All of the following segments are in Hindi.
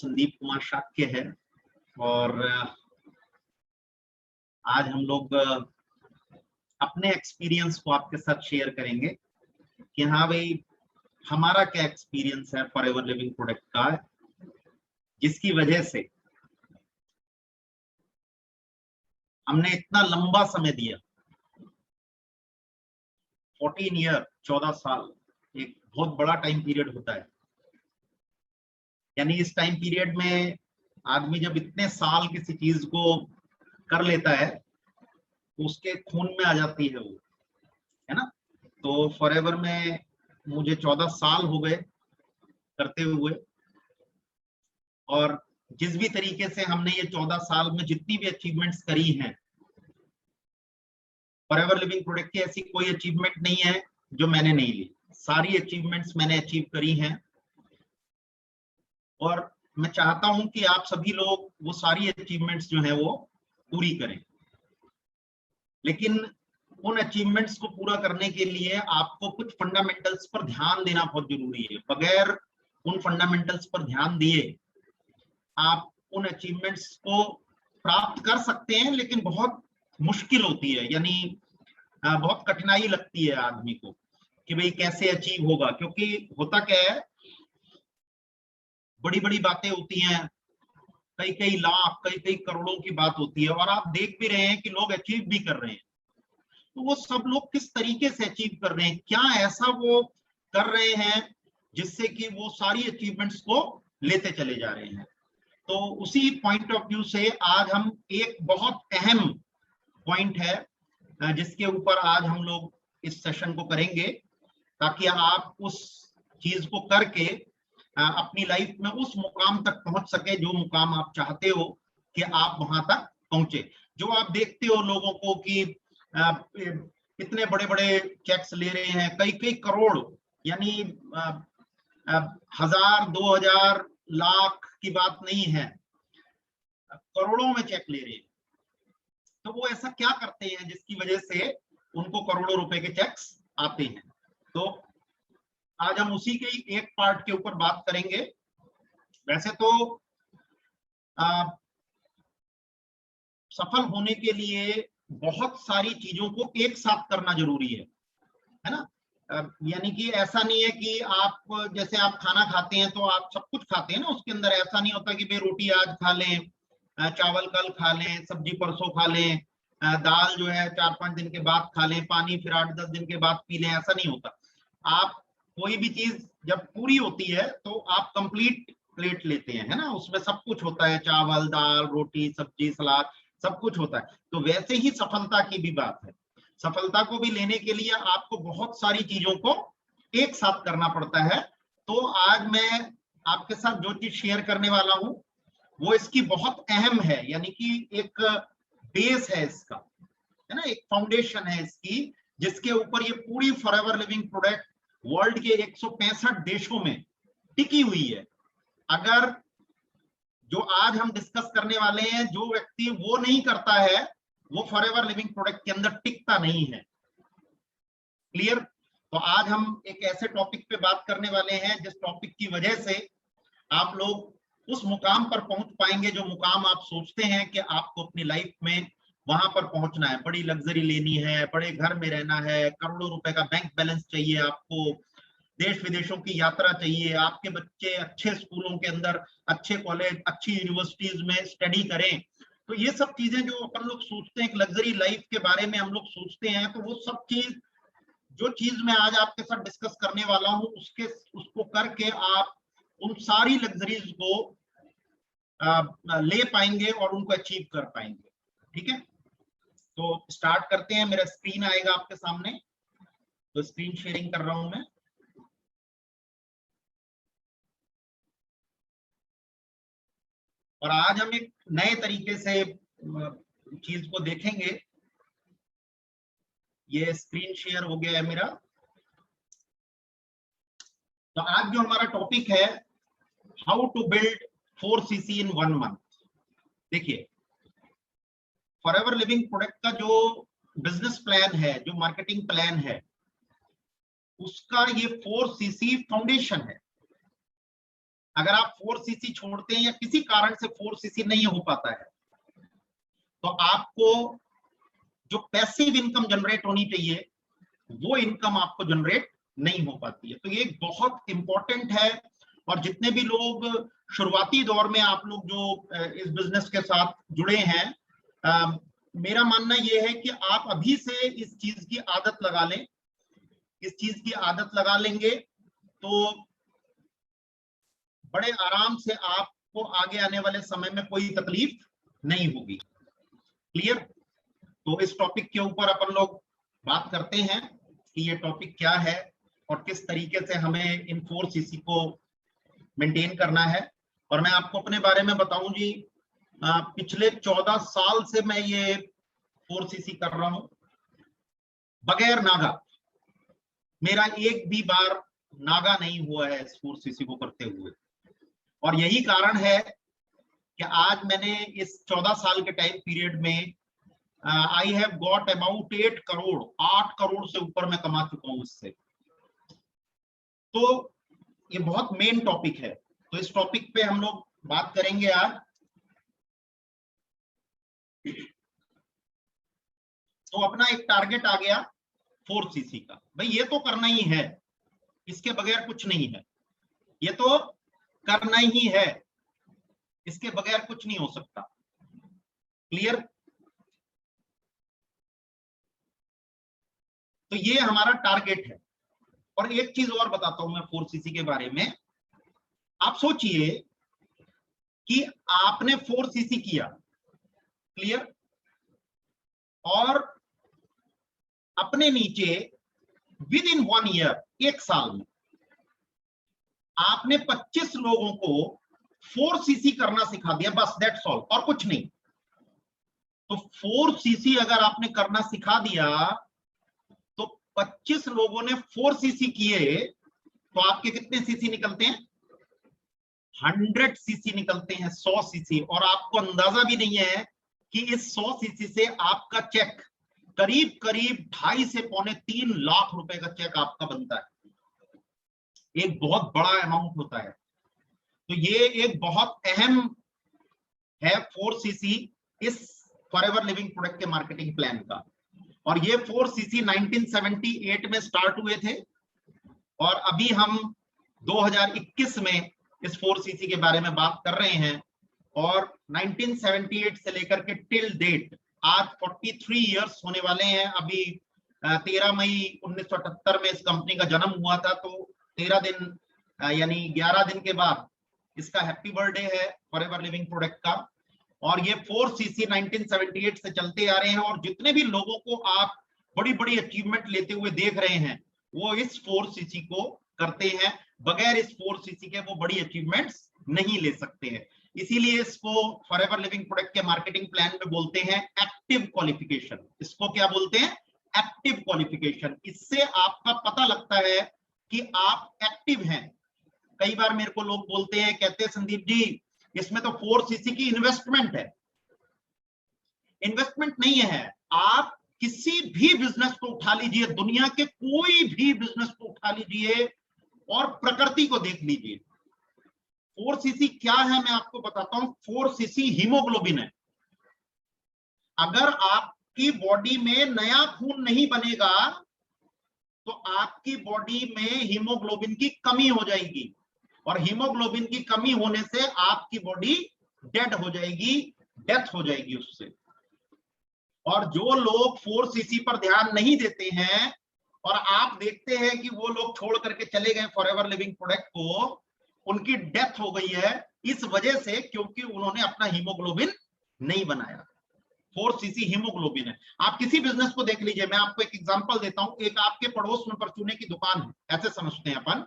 संदीप कुमार शाक्य है और आज हम लोग अपने एक्सपीरियंस को आपके साथ शेयर करेंगे कि हाँ भाई हमारा क्या एक्सपीरियंस है फॉरएवर लिविंग प्रोडक्ट का, जिसकी वजह से हमने इतना लंबा समय दिया। 14 ईयर, 14 साल एक बहुत बड़ा टाइम पीरियड होता है। यानी इस टाइम पीरियड में आदमी जब इतने साल किसी चीज को कर लेता है तो उसके खून में आ जाती है वो, है ना। तो फॉरएवर में मुझे 14 साल हो गए करते हुए, और जिस भी तरीके से हमने ये 14 साल में जितनी भी अचीवमेंट्स करी हैं, फॉरएवर लिविंग प्रोडक्ट की ऐसी कोई अचीवमेंट नहीं है जो मैंने नहीं ली। सारी अचीवमेंट्स मैंने अचीव करी हैं और मैं चाहता हूं कि आप सभी लोग वो सारी अचीवमेंट्स जो है वो पूरी करें। लेकिन उन अचीवमेंट्स को पूरा करने के लिए आपको कुछ फंडामेंटल्स पर ध्यान देना बहुत जरूरी है। बगैर उन फंडामेंटल्स पर ध्यान दिए आप उन अचीवमेंट्स को प्राप्त कर सकते हैं, लेकिन बहुत मुश्किल होती है। यानी बहुत कठिनाई लगती है आदमी को कि भाई कैसे अचीव होगा, क्योंकि होता क्या है, बड़ी बड़ी बातें होती हैं, कई कई लाख कई कई करोड़ों की बात होती है, और आप देख भी रहे हैं कि लोग अचीव भी कर रहे हैं। तो वो सब लोग किस तरीके से अचीव कर रहे हैं, क्या ऐसा वो कर रहे हैं जिससे कि वो सारी अचीवमेंट्स को लेते चले जा रहे हैं। तो उसी पॉइंट ऑफ व्यू से आज हम एक बहुत अहम पॉइंट है जिसके ऊपर आज हम लोग इस सेशन को करेंगे, ताकि आप उस चीज को करके अपनी लाइफ में उस मुकाम तक पहुंच सके जो मुकाम आप चाहते हो कि आप वहां तक पहुंचे। जो आप देखते हो लोगों को कि इतने बड़े बड़े चेक्स ले रहे हैं, कई कई करोड़, यानी 1000, 2000, लाख की बात नहीं है, करोड़ों में चेक ले रहे हैं। तो वो ऐसा क्या करते हैं जिसकी वजह से उनको करोड़ों रुपए के चेक्स आते हैं। तो आज हम उसी के ही एक पार्ट के ऊपर बात करेंगे। वैसे तो सफल होने के लिए बहुत सारी चीजों को एक साथ करना जरूरी है ना। यानी कि ऐसा नहीं है कि आप जैसे आप खाना खाते हैं तो आप सब कुछ खाते हैं ना, उसके अंदर ऐसा नहीं होता कि भाई रोटी आज खा लें, चावल कल खा लें, सब्जी परसों खा लें, दाल जो है 4-5 दिन के बाद खा लें, पानी फिर 8-10 दिन के बाद पी लें, ऐसा नहीं होता। आप कोई भी चीज जब पूरी होती है तो आप कंप्लीट प्लेट लेते हैं, है ना, उसमें सब कुछ होता है, चावल दाल रोटी सब्जी सलाद सब कुछ होता है। तो वैसे ही सफलता की भी बात है। सफलता को भी लेने के लिए आपको बहुत सारी चीजों को एक साथ करना पड़ता है। तो आज मैं आपके साथ जो चीज शेयर करने वाला हूं वो इसकी बहुत अहम है, यानी कि एक बेस है इसका, है ना, एक फाउंडेशन है इसकी, जिसके ऊपर ये पूरी फॉरएवर लिविंग प्रोडक्ट वर्ल्ड के 165 देशों में टिकी हुई है। अगर जो आज हम डिस्कस करने वाले हैं, जो व्यक्ति वो नहीं करता है, वो फॉरएवर लिविंग प्रोडक्ट के अंदर टिकता नहीं है। क्लियर? तो आज हम एक ऐसे टॉपिक पे बात करने वाले हैं जिस टॉपिक की वजह से आप लोग उस मुकाम पर पहुंच पाएंगे जो मुकाम आप सोचते हैं कि आपको अपनी लाइफ में वहां पर पहुंचना है। बड़ी लग्जरी लेनी है, बड़े घर में रहना है, करोड़ों रुपए का बैंक बैलेंस चाहिए आपको, देश विदेशों की यात्रा चाहिए, आपके बच्चे अच्छे स्कूलों के अंदर, अच्छे कॉलेज, अच्छी यूनिवर्सिटीज में स्टडी करें। तो ये सब चीजें जो अपन लोग सोचते हैं, एक लग्जरी लाइफ के बारे में हम लोग सोचते हैं, तो वो सब चीज जो चीज मैं आज आपके साथ डिस्कस करने वाला हूं उसको करके आप उन सारी लग्जरीज को ले पाएंगे और उनको अचीव कर पाएंगे। ठीक है, तो स्टार्ट करते हैं। मेरा स्क्रीन आएगा आपके सामने, तो स्क्रीन शेयरिंग कर रहा हूं मैं। और आज हम एक नए तरीके से चीज को देखेंगे। ये स्क्रीन शेयर हो गया है मेरा। तो आज जो हमारा टॉपिक है, how to build 4cc in 1 month. देखिए, फॉरएवर लिविंग प्रोडक्ट का जो बिजनेस प्लान है, जो मार्केटिंग प्लान है, उसका ये 4cc फाउंडेशन है। अगर आप 4cc छोड़ते हैं या किसी कारण से 4cc नहीं हो पाता है, तो आपको जो पैसिव इनकम जनरेट होनी चाहिए वो इनकम आपको जनरेट नहीं हो पाती है। तो ये बहुत इंपॉर्टेंट है। और जितने भी लोग शुरुआती दौर में आप लोग जो इस बिजनेस के साथ जुड़े हैं, मेरा मानना यह है कि आप अभी से इस चीज की आदत लगा लें। इस चीज की आदत लगा लेंगे तो बड़े आराम से आपको आगे आने वाले समय में कोई तकलीफ नहीं होगी। क्लियर? तो इस टॉपिक के ऊपर अपन लोग बात करते हैं कि ये टॉपिक क्या है और किस तरीके से हमें इन 4cc को मेंटेन करना है। और मैं आपको अपने बारे में बताऊं जी, पिछले 14 साल से मैं ये 4cc कर रहा हूं बगैर नागा। मेरा एक भी बार नागा नहीं हुआ है इस 4cc को करते हुए। और यही कारण है कि आज मैंने इस 14 साल के टाइम पीरियड में I have got about 8 crore, 8 crore से ऊपर मैं कमा चुका हूं इससे। तो ये बहुत मेन टॉपिक है, तो इस टॉपिक पे हम लोग बात करेंगे आज। तो अपना एक टारगेट आ गया 4cc का, भाई ये तो करना ही है, इसके बगैर कुछ नहीं है, ये तो करना ही है, इसके बगैर कुछ नहीं हो सकता। क्लियर? तो ये हमारा टारगेट है। और एक चीज और बताता हूं मैं 4cc के बारे में। आप सोचिए कि आपने 4cc किया, क्लियर, और अपने नीचे विद इन 1 ईयर, 1 साल में आपने 25 लोगों को 4cc करना सिखा दिया, बस दैट्स ऑल, और कुछ नहीं। तो 4cc अगर आपने करना सिखा दिया तो 25 लोगों ने 4cc किए तो आपके कितने सीसी निकलते हैं? 100cc निकलते हैं, 100cc। और आपको अंदाजा भी नहीं है कि इस 100cc से आपका चेक करीब करीब 2.5 से पौने 3 लाख रुपए का चेक आपका बनता है। एक बहुत बड़ा अमाउंट होता है। तो ये एक बहुत अहम है 4cc इस फॉरएवर लिविंग प्रोडक्ट के मार्केटिंग प्लान का। और ये 4cc 1978 में स्टार्ट हुए थे और अभी हम 2021 में इस 4cc के बारे में बात कर रहे हैं। और 1978 से लेकर के टिल डेट आज 43 इयर्स होने वाले हैं। अभी 13 मई 1978 में इस कंपनी का जन्म हुआ था, तो 13 दिन यानी 11 दिन के बाद इसका हैप्पी बर्थडे है फॉरएवर लिविंग प्रोडक्ट का। और ये 4cc 1978 से चलते आ रहे हैं। और जितने भी लोगों को आप बड़ी बड़ी अचीवमेंट लेते हुए देख रहे हैं वो इस 4cc को करते हैं। बगैर इस 4cc के वो बड़ी अचीवमेंट्स नहीं ले सकते हैं। इसीलिए इसको फॉरएवर लिविंग प्रोडक्ट के मार्केटिंग प्लान में बोलते हैं एक्टिव क्वालिफिकेशन। इसको क्या बोलते हैं? Active qualification. इससे आपका पता लगता है कि आप एक्टिव हैं। कई बार मेरे को लोग बोलते हैं, कहते हैं संदीप जी इसमें तो 4cc की इन्वेस्टमेंट है। इन्वेस्टमेंट नहीं है। आप किसी भी बिजनेस को उठा लीजिए, दुनिया के कोई भी बिजनेस को उठा लीजिए और प्रकृति को देख लीजिए। 4cc क्या है मैं आपको बताता हूं। 4cc हीमोग्लोबिन है। अगर आपकी बॉडी में नया खून नहीं बनेगा तो आपकी बॉडी में हीमोग्लोबिन की कमी हो जाएगी और हीमोग्लोबिन की कमी होने से आपकी बॉडी डेड हो जाएगी, डेथ हो जाएगी उससे। और जो लोग 4cc पर ध्यान नहीं देते हैं और आप देखते हैं कि वो लोग छोड़ करके चले गए फॉरएवर लिविंग प्रोडक्ट को, उनकी डेथ हो गई है इस वजह से क्योंकि उन्होंने अपना हीमोग्लोबिन नहीं बनाया। 4cc हीमोग्लोबिन है। आप किसी बिजनेस को देख लीजिए। मैं आपको एक एग्जांपल देता हूं। एक आपके पड़ोस में परचूने की दुकान है, ऐसे समझते हैं अपन।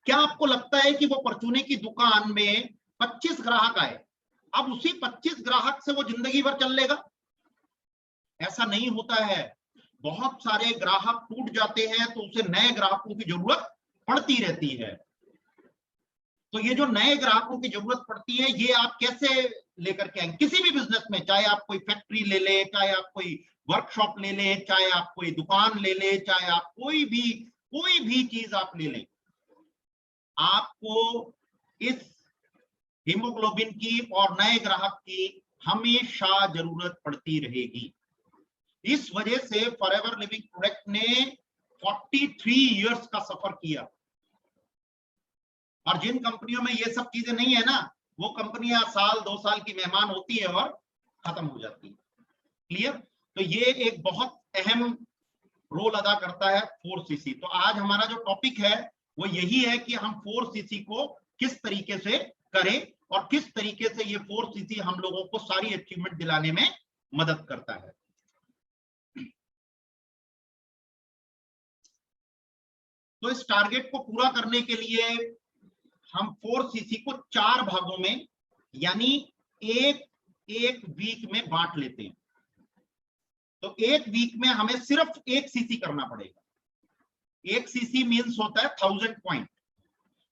क्या आपको लगता है कि वो परचूने की दुकान में 25 ग्राहक आए, अब उसी 25 ग्राहक से वो जिंदगी भर चल लेगा? ऐसा नहीं होता है। बहुत सारे ग्राहक टूट जाते हैं तो उसे नए ग्राहकों की जरूरत पड़ती रहती है। तो ये जो नए ग्राहकों की जरूरत पड़ती है ये आप कैसे लेकर के आएंगे? किसी भी बिजनेस में, चाहे आप कोई फैक्ट्री ले ले, चाहे आप कोई वर्कशॉप ले ले, चाहे आप कोई दुकान ले ले, चाहे आप कोई भी चीज आप ले लें, आपको इस हीमोग्लोबिन की और नए ग्राहक की हमेशा जरूरत पड़ती रहेगी। इस वजह से फॉरएवर लिविंग प्रोडक्ट ने 43 इयर्स का सफर किया। और जिन कंपनियों में ये सब चीजें नहीं है ना, वो कंपनियां साल 2 साल की मेहमान होती है और खत्म हो जाती है। क्लियर? तो ये एक बहुत अहम रोल अदा करता है 4cc। तो आज हमारा जो टॉपिक है वो यही है कि हम 4cc को किस तरीके से करें और किस तरीके से ये 4cc हम लोगों को सारी अचीवमेंट दिलाने में मदद करता है। तो इस टारगेट को पूरा करने के लिए हम 4cc को 4 भागों में यानी एक वीक में बांट लेते हैं। तो एक वीक में हमें सिर्फ 1 cc करना पड़ेगा। 1 cc मीन्स होता है 1000 पॉइंट।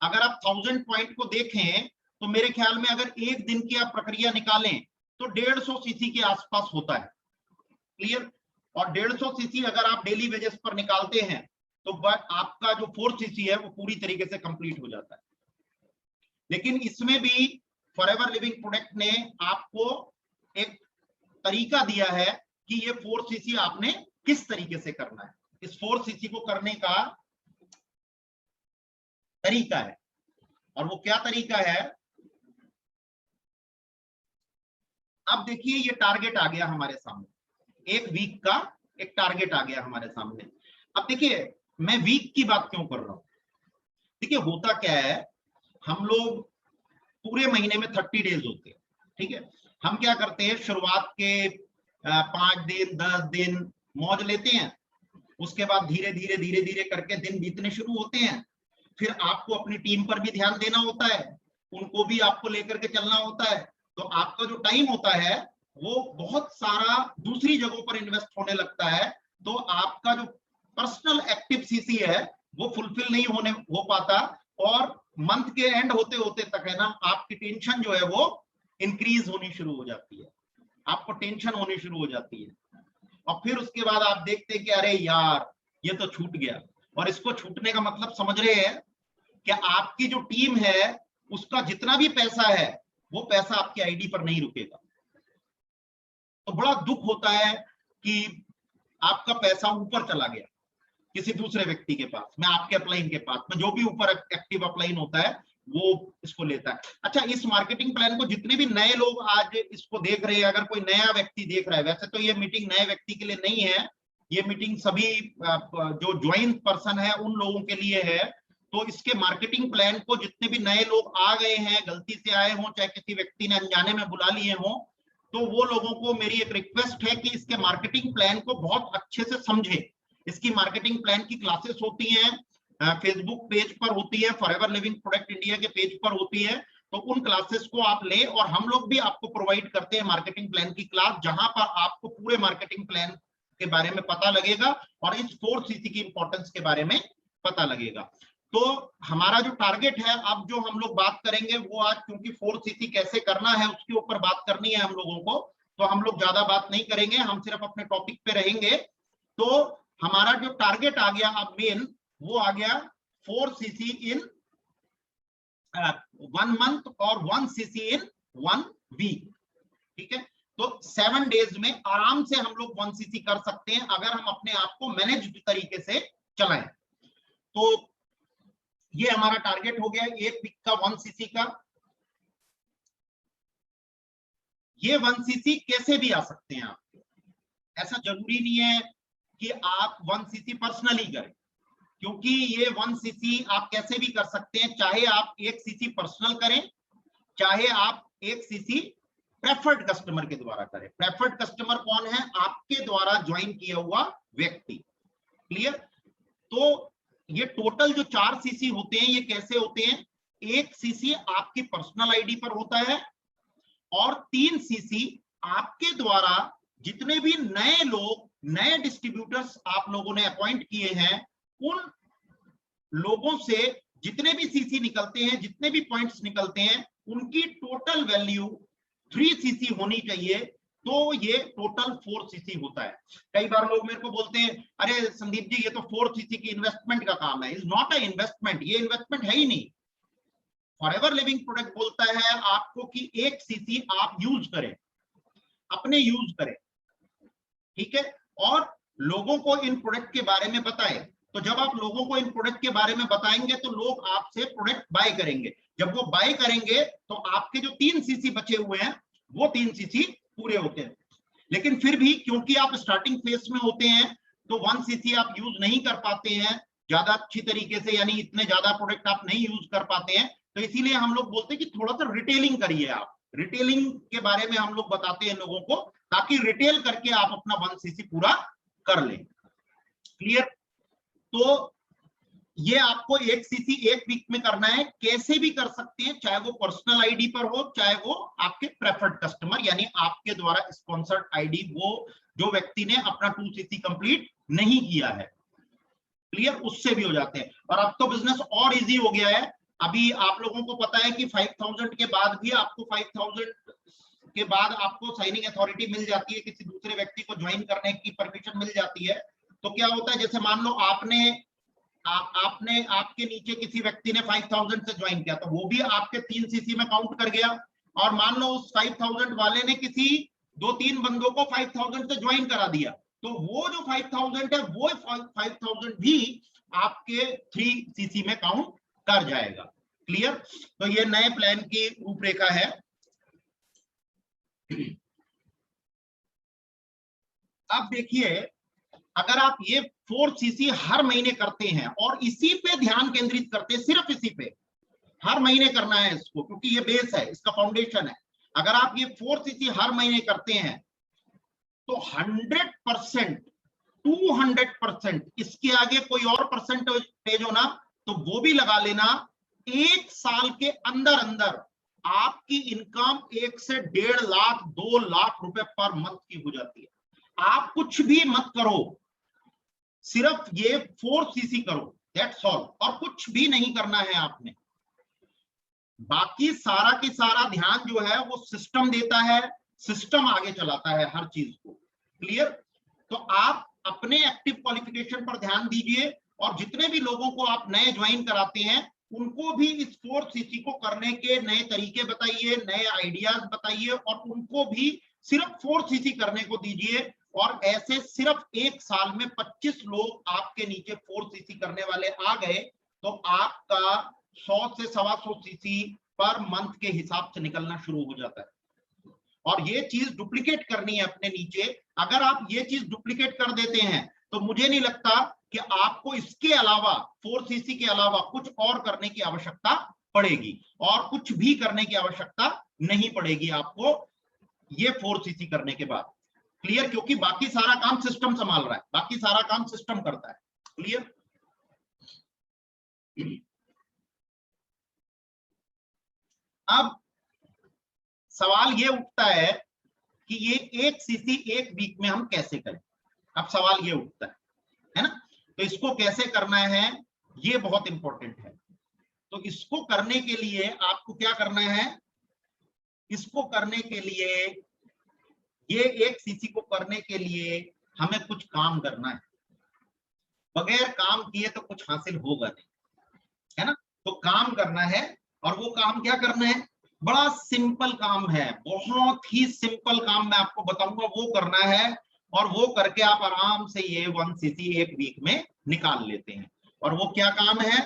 अगर आप 1000 पॉइंट को देखें तो मेरे ख्याल में अगर एक दिन की आप प्रक्रिया निकालें तो 150 cc के आसपास होता है। क्लियर? और 150 cc अगर आप डेली बेसिस पर निकालते हैं तो आपका जो 4cc है वो पूरी तरीके से कंप्लीट हो जाता है। लेकिन इसमें भी फॉरएवर लिविंग प्रोडक्ट ने आपको एक तरीका दिया है कि ये 4cc आपने किस तरीके से करना है। इस 4cc को करने का तरीका है, और वो क्या तरीका है? अब देखिए ये टारगेट आ गया हमारे सामने, एक वीक का एक टारगेट आ गया हमारे सामने। अब देखिए मैं वीक की बात क्यों कर रहा हूं। देखिए होता क्या है, हम लोग पूरे महीने में 30 डेज होते हैं, ठीक है। हम क्या करते हैं, शुरुआत के 5 दिन 10 दिन मौज लेते हैं, उसके बाद धीरे धीरे धीरे धीरे करके दिन बीतने शुरू होते हैं। फिर आपको अपनी टीम पर भी ध्यान देना होता है, उनको भी आपको लेकर के चलना होता है। तो आपका जो टाइम होता है वो बहुत सारा दूसरी जगहों पर इन्वेस्ट होने लगता है। तो आपका जो पर्सनल एक्टिव सीसी है वो फुलफिल नहीं हो पाता, और मंथ के एंड होते होते तक है ना, आपकी टेंशन जो है वो इंक्रीज होनी शुरू हो जाती है, आपको टेंशन होनी शुरू हो जाती है। और फिर उसके बाद आप देखते हैं कि अरे यार ये तो छूट गया। और इसको छूटने का मतलब समझ रहे हैं कि आपकी जो टीम है उसका जितना भी पैसा है वो पैसा आपकी आईडी पर नहीं रुकेगा। तो बड़ा दुख होता है कि आपका पैसा ऊपर चला गया किसी दूसरे व्यक्ति के पास में, आपके अपलाइन के पास में, जो भी ऊपर एक्टिव अपलाइन होता है वो इसको लेता है। अच्छा, इस मार्केटिंग प्लान को जितने भी नए लोग आज इसको देख रहे हैं, अगर कोई नया व्यक्ति देख रहा है, वैसे तो ये मीटिंग नए व्यक्ति के लिए नहीं है, ये मीटिंग सभी जो ज्वाइन पर्सन है उन लोगों के लिए है। तो इसके मार्केटिंग प्लान को जितने भी नए लोग आ गए हैं, गलती से आए हों, चाहे किसी व्यक्ति ने अनजाने में बुला लिए हों, तो वो लोगों को मेरी एक रिक्वेस्ट है कि इसके मार्केटिंग प्लान को बहुत अच्छे से समझे। इसकी मार्केटिंग प्लान की क्लासेस होती हैं, फेसबुक पेज पर होती है, फॉरएवर लिविंग प्रोडक्ट इंडिया के पेज पर होती है। तो उन क्लासेस को आप ले, और हम लोग भी आपको प्रोवाइड करते हैं मार्केटिंग प्लान की क्लास, जहां पर आपको पूरे मार्केटिंग प्लान के बारे में पता लगेगा और इस 4cc की इंपॉर्टेंस के बारे में पता लगेगा। तो हमारा जो टारगेट है, अब जो हम लोग बात करेंगे वो आज, क्योंकि 4cc कैसे करना है उसके ऊपर बात करनी है हम लोगों को, तो हम लोग ज्यादा बात नहीं करेंगे, हम सिर्फ अपने टॉपिक पे रहेंगे। तो हमारा जो टारगेट आ गया अब मेन, वो आ गया 4cc इन 1 मंथ और 1cc इन 1 वीक, ठीक है। तो 7 डेज में आराम से हम लोग 1cc कर सकते हैं अगर हम अपने आप को मैनेज तरीके से चलाएं। तो ये हमारा टारगेट हो गया एक वीक का 1cc का। ये 1cc कैसे भी आ सकते हैं आपके, ऐसा जरूरी नहीं है कि आप 1cc पर्सनली करें, क्योंकि ये 1cc आप कैसे भी कर सकते हैं, चाहे आप 1cc पर्सनल करें, चाहे आप 1cc प्रेफर्ड कस्टमर के द्वारा करें। प्रेफर्ड कस्टमर कौन है? आपके द्वारा ज्वाइन किया हुआ व्यक्ति। क्लियर? तो ये टोटल जो 4cc होते हैं, ये कैसे होते हैं? 1cc आपकी पर्सनल आईडी पर होता है, और 3cc आपके द्वारा जितने भी नए लोग, नए डिस्ट्रीब्यूटर्स आप लोगों ने अपॉइंट किए हैं, उन लोगों से जितने भी सीसी निकलते हैं, जितने भी पॉइंट्स निकलते हैं, उनकी टोटल वैल्यू 3cc होनी चाहिए। तो ये टोटल 4cc होता है। कई बार लोग मेरे को बोलते हैं, अरे संदीप जी ये तो 4cc की इन्वेस्टमेंट का काम है। इज नॉट अ इन्वेस्टमेंट, ये इन्वेस्टमेंट है ही नहीं। फॉरएवर लिविंग प्रोडक्ट बोलता है आपको कि 1 सीसी आप यूज करें, अपने यूज करें, ठीक है, और लोगों को इन प्रोडक्ट के बारे में बताएं। तो जब आप लोगों को इन प्रोडक्ट के बारे में बताएंगे तो लोग आपसे प्रोडक्ट बाय करेंगे। जब वो बाय करेंगे तो आपके जो 3 सीसी बचे हुए हैं वो 3 सीसी पूरे होते हैं। लेकिन फिर भी क्योंकि आप स्टार्टिंग फेज में होते हैं तो 1 सीसी आप यूज नहीं कर पाते हैं ज्यादा अच्छी तरीके से, यानी इतने ज्यादा प्रोडक्ट आप नहीं यूज कर पाते हैं, तो इसीलिए हम लोग बोलते हैं कि थोड़ा सा रिटेलिंग करिए। आप रिटेलिंग के बारे में हम लोग बताते हैं लोगों को, ताकि रिटेल करके आप अपना 1 सीसी पूरा कर लें। क्लियर? तो ये आपको 1 सीसी 1 वीक में करना है, कैसे भी कर सकते हैं, चाहे वो पर्सनल आईडी पर हो, चाहे वो आपके प्रेफर्ड कस्टमर यानी आपके द्वारा स्पॉन्सर्ड आईडी, वो जो व्यक्ति ने अपना 2 सीसी कंप्लीट नहीं किया है। क्लियर? उससे भी हो जाते हैं। और अब तो बिजनेस और इजी हो गया है। अभी आप लोगों को पता है कि 5000 के बाद भी आपको 5000 के बाद आपको साइनिंग अथॉरिटी मिल जाती है, किसी दूसरे व्यक्ति को ज्वाइन करने की परमिशन मिल जाती है। तो क्या होता है, जैसे मान लो आपने आपके नीचे किसी व्यक्ति ने 5000 से ज्वाइन किया, तो वो भी आपके 3 सीसी में काउंट कर गया। और मान लो उस 5000 वाले ने किसी 2-3 बंदों को 5000 से ज्वाइन करा दिया, तो वो जो 5000 है वो 5000 भी आपके 3 सीसी में काउंट कर जाएगा। क्लियर? तो ये नए प्लान की रूपरेखा है। अब देखिए, अगर आप ये 4 सीसी हर महीने करते हैं और इसी पे ध्यान केंद्रित करते हैं, सिर्फ इसी पे हर महीने करना है इसको, क्योंकि ये बेस है, इसका फाउंडेशन है। अगर आप ये 4 सीसी हर महीने करते हैं तो 100%, 200%, इसके आगे कोई और परसेंटेज हो ना तो वो भी लगा लेना, 1 साल के अंदर अंदर आपकी इनकम 1 से 1.5 लाख 2 लाख रुपए पर मंथ की हो जाती है। आप कुछ भी मत करो, सिर्फ ये 4 सीसी करो, दैट्स ऑल, और कुछ भी नहीं करना है आपने। बाकी सारा की सारा ध्यान जो है वो सिस्टम देता है, सिस्टम आगे चलाता है हर चीज को। क्लियर? तो आप अपने एक्टिव क्वालिफिकेशन पर ध्यान दीजिए, और जितने भी लोगों को आप नए ज्वाइन कराते हैं उनको भी इस 4 सीसी को करने के नए तरीके बताइए, नए आइडियाज बताइए, और उनको भी सिर्फ 4 सीसी करने को दीजिए। और ऐसे सिर्फ 1 साल में 25 लोग आपके नीचे 4 सीसी करने वाले आ गए तो आपका 100 से 125 सीसी पर मंथ के हिसाब से निकलना शुरू हो जाता है। और ये चीज डुप्लीकेट करनी है अपने नीचे। अगर आप ये चीज डुप्लीकेट कर देते हैं तो मुझे नहीं लगता कि आपको इसके अलावा 4 सीसी के अलावा कुछ और करने की आवश्यकता पड़ेगी, और कुछ भी करने की आवश्यकता नहीं पड़ेगी आपको ये 4 सीसी करने के बाद। क्लियर? क्योंकि बाकी सारा काम सिस्टम संभाल रहा है, बाकी सारा काम सिस्टम करता है। क्लियर? अब सवाल ये उठता है कि ये 1 सीसी 1 वीक में हम कैसे करें। अब सवाल ये उठता है ना? तो इसको कैसे करना है ये बहुत इंपॉर्टेंट है। तो इसको करने के लिए आपको क्या करना है, इसको करने के लिए, ये 1 सीसी को करने के लिए हमें कुछ काम करना है। बगैर काम किए तो कुछ हासिल होगा नहीं, है ना? तो काम करना है, और वो काम क्या करना है, बड़ा सिंपल काम है, बहुत ही सिंपल काम मैं आपको बताऊंगा, वो करना है। और वो करके आप आराम से ये 1 सीसी 1 वीक में निकाल लेते हैं। और वो क्या काम है?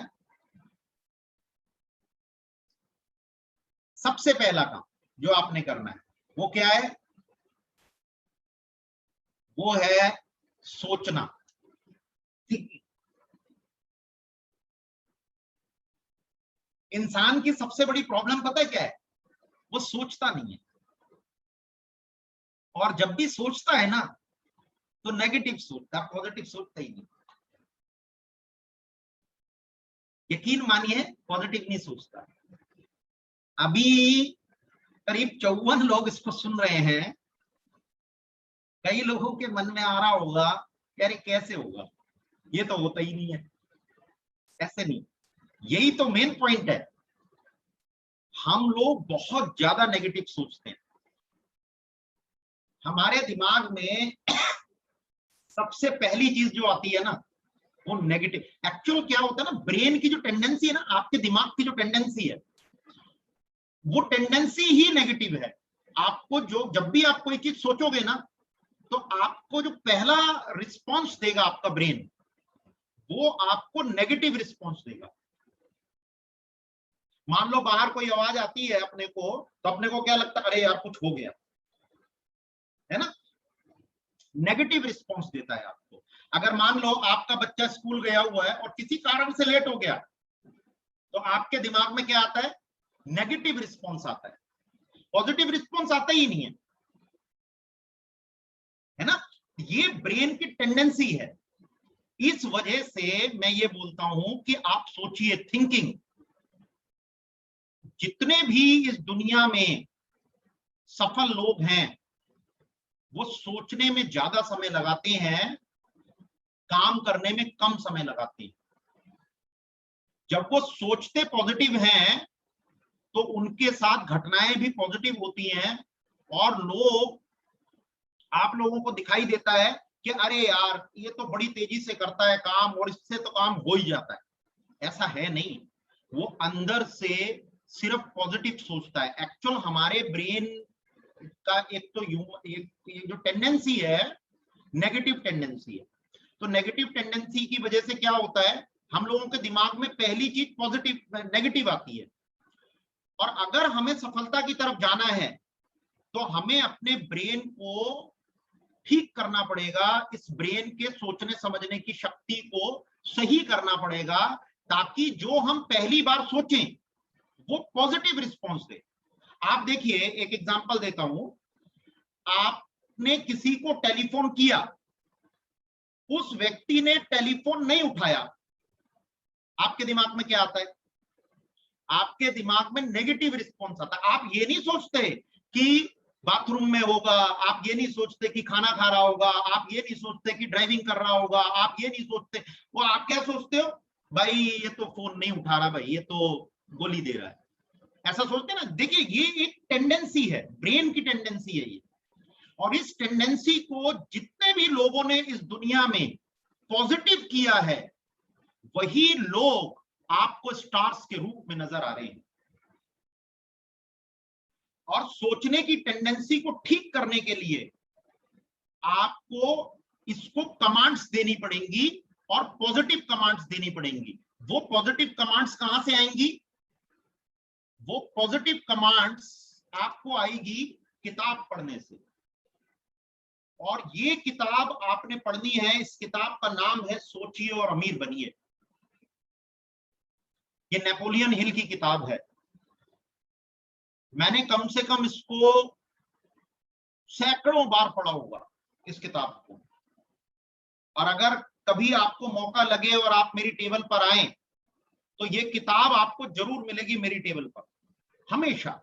सबसे पहला काम जो आपने करना है वो क्या है? वो है सोचना। इंसान की सबसे बड़ी प्रॉब्लम पता है क्या है? वो सोचता नहीं है। और जब भी सोचता है ना तो नेगेटिव सोचता है, पॉजिटिव सोचता ही नहीं। यकीन मानिए, पॉजिटिव नहीं सोचता। अभी करीब 54 लोग इसको सुन रहे हैं। कई लोगों के मन में आ रहा होगा यार कैसे होगा, ये तो होता ही नहीं है। ऐसे नहीं, यही तो मेन पॉइंट है। हम लोग बहुत ज्यादा नेगेटिव सोचते हैं। हमारे दिमाग में सबसे पहली चीज जो आती है ना वो नेगेटिव। एक्चुअल क्या होता है ना, ब्रेन की जो टेंडेंसी है ना, आपके दिमाग की जो टेंडेंसी है वो टेंडेंसी ही नेगेटिव है। आपको जो जब भी आप कोई चीज सोचोगे ना, तो आपको जो पहला रिस्पॉन्स देगा आपका ब्रेन, वो आपको नेगेटिव रिस्पॉन्स देगा। मान लो बाहर कोई आवाज आती है अपने को, तो अपने को क्या लगता है, अरे यार कुछ हो गया, है ना, नेगेटिव रिस्पॉन्स देता है आपको। अगर मान लो आपका बच्चा स्कूल गया हुआ है और किसी कारण से लेट हो गया, तो आपके दिमाग में क्या आता है, नेगेटिव रिस्पॉन्स आता है, पॉजिटिव रिस्पॉन्स आता ही नहीं है ना। ये ब्रेन की टेंडेंसी है। इस वजह से मैं ये बोलता हूं कि आप सोचिए, थिंकिंग, जितने भी इस दुनिया में सफल लोग हैं, वो सोचने में ज्यादा समय लगाते हैं, काम करने में कम समय लगाते हैं। जब वो सोचते पॉजिटिव हैं, तो उनके साथ घटनाएं भी पॉजिटिव होती हैं, और आप लोगों को दिखाई देता है कि अरे यार ये तो बड़ी तेजी से करता है काम, और इससे तो काम हो ही जाता है। ऐसा है नहीं, वो अंदर से सिर्फ पॉजिटिव सोचता है। एक्चुअल हमारे ब्रेन का एक तो एक जो टेंडेंसी है, नेगेटिव टेंडेंसी है। तो नेगेटिव टेंडेंसी की वजह से क्या होता है, हम लोगों के दिमाग में पहली चीज पॉजिटिव नेगेटिव आती है। और अगर हमें सफलता की तरफ जाना है, तो हमें अपने ब्रेन को ठीक करना पड़ेगा, इस ब्रेन के सोचने समझने की शक्ति को सही करना पड़ेगा, ताकि जो हम पहली बार सोचें वो पॉजिटिव रिस्पॉन्स दे। आप देखिए, एक एग्जांपल देता हूं, आपने किसी को टेलीफोन किया, उस व्यक्ति ने टेलीफोन नहीं उठाया, आपके दिमाग में क्या आता है, आपके दिमाग में नेगेटिव रिस्पॉन्स आता है। आप ये नहीं सोचते कि बाथरूम में होगा, आप ये नहीं सोचते कि खाना खा रहा होगा, आप ये नहीं सोचते कि ड्राइविंग कर रहा होगा, आप ये नहीं सोचते, वो आप क्या सोचते हो, भाई ये तो फोन नहीं उठा रहा, भाई ये तो गोली दे रहा है, ऐसा सोचते ना। देखिए, ये एक टेंडेंसी है, ब्रेन की टेंडेंसी है ये। और इस टेंडेंसी को जितने भी लोगों ने इस दुनिया में पॉजिटिव किया है, वही लोग आपको स्टार्स के रूप में नजर आ रहे हैं। और सोचने की टेंडेंसी को ठीक करने के लिए आपको इसको कमांड्स देनी पड़ेंगी, और पॉजिटिव कमांड्स देनी पड़ेंगी। वो पॉजिटिव कमांड्स कहां से आएंगी, वो पॉजिटिव कमांड्स आपको आएगी किताब पढ़ने से। और ये किताब आपने पढ़नी है, इस किताब का नाम है सोचिए और अमीर बनिए। ये नेपोलियन हिल की किताब है। मैंने कम से कम इसको सैकड़ों बार पढ़ा होगा इस किताब को। और अगर कभी आपको मौका लगे और आप मेरी टेबल पर आए, तो ये किताब आपको जरूर मिलेगी मेरी टेबल पर, हमेशा।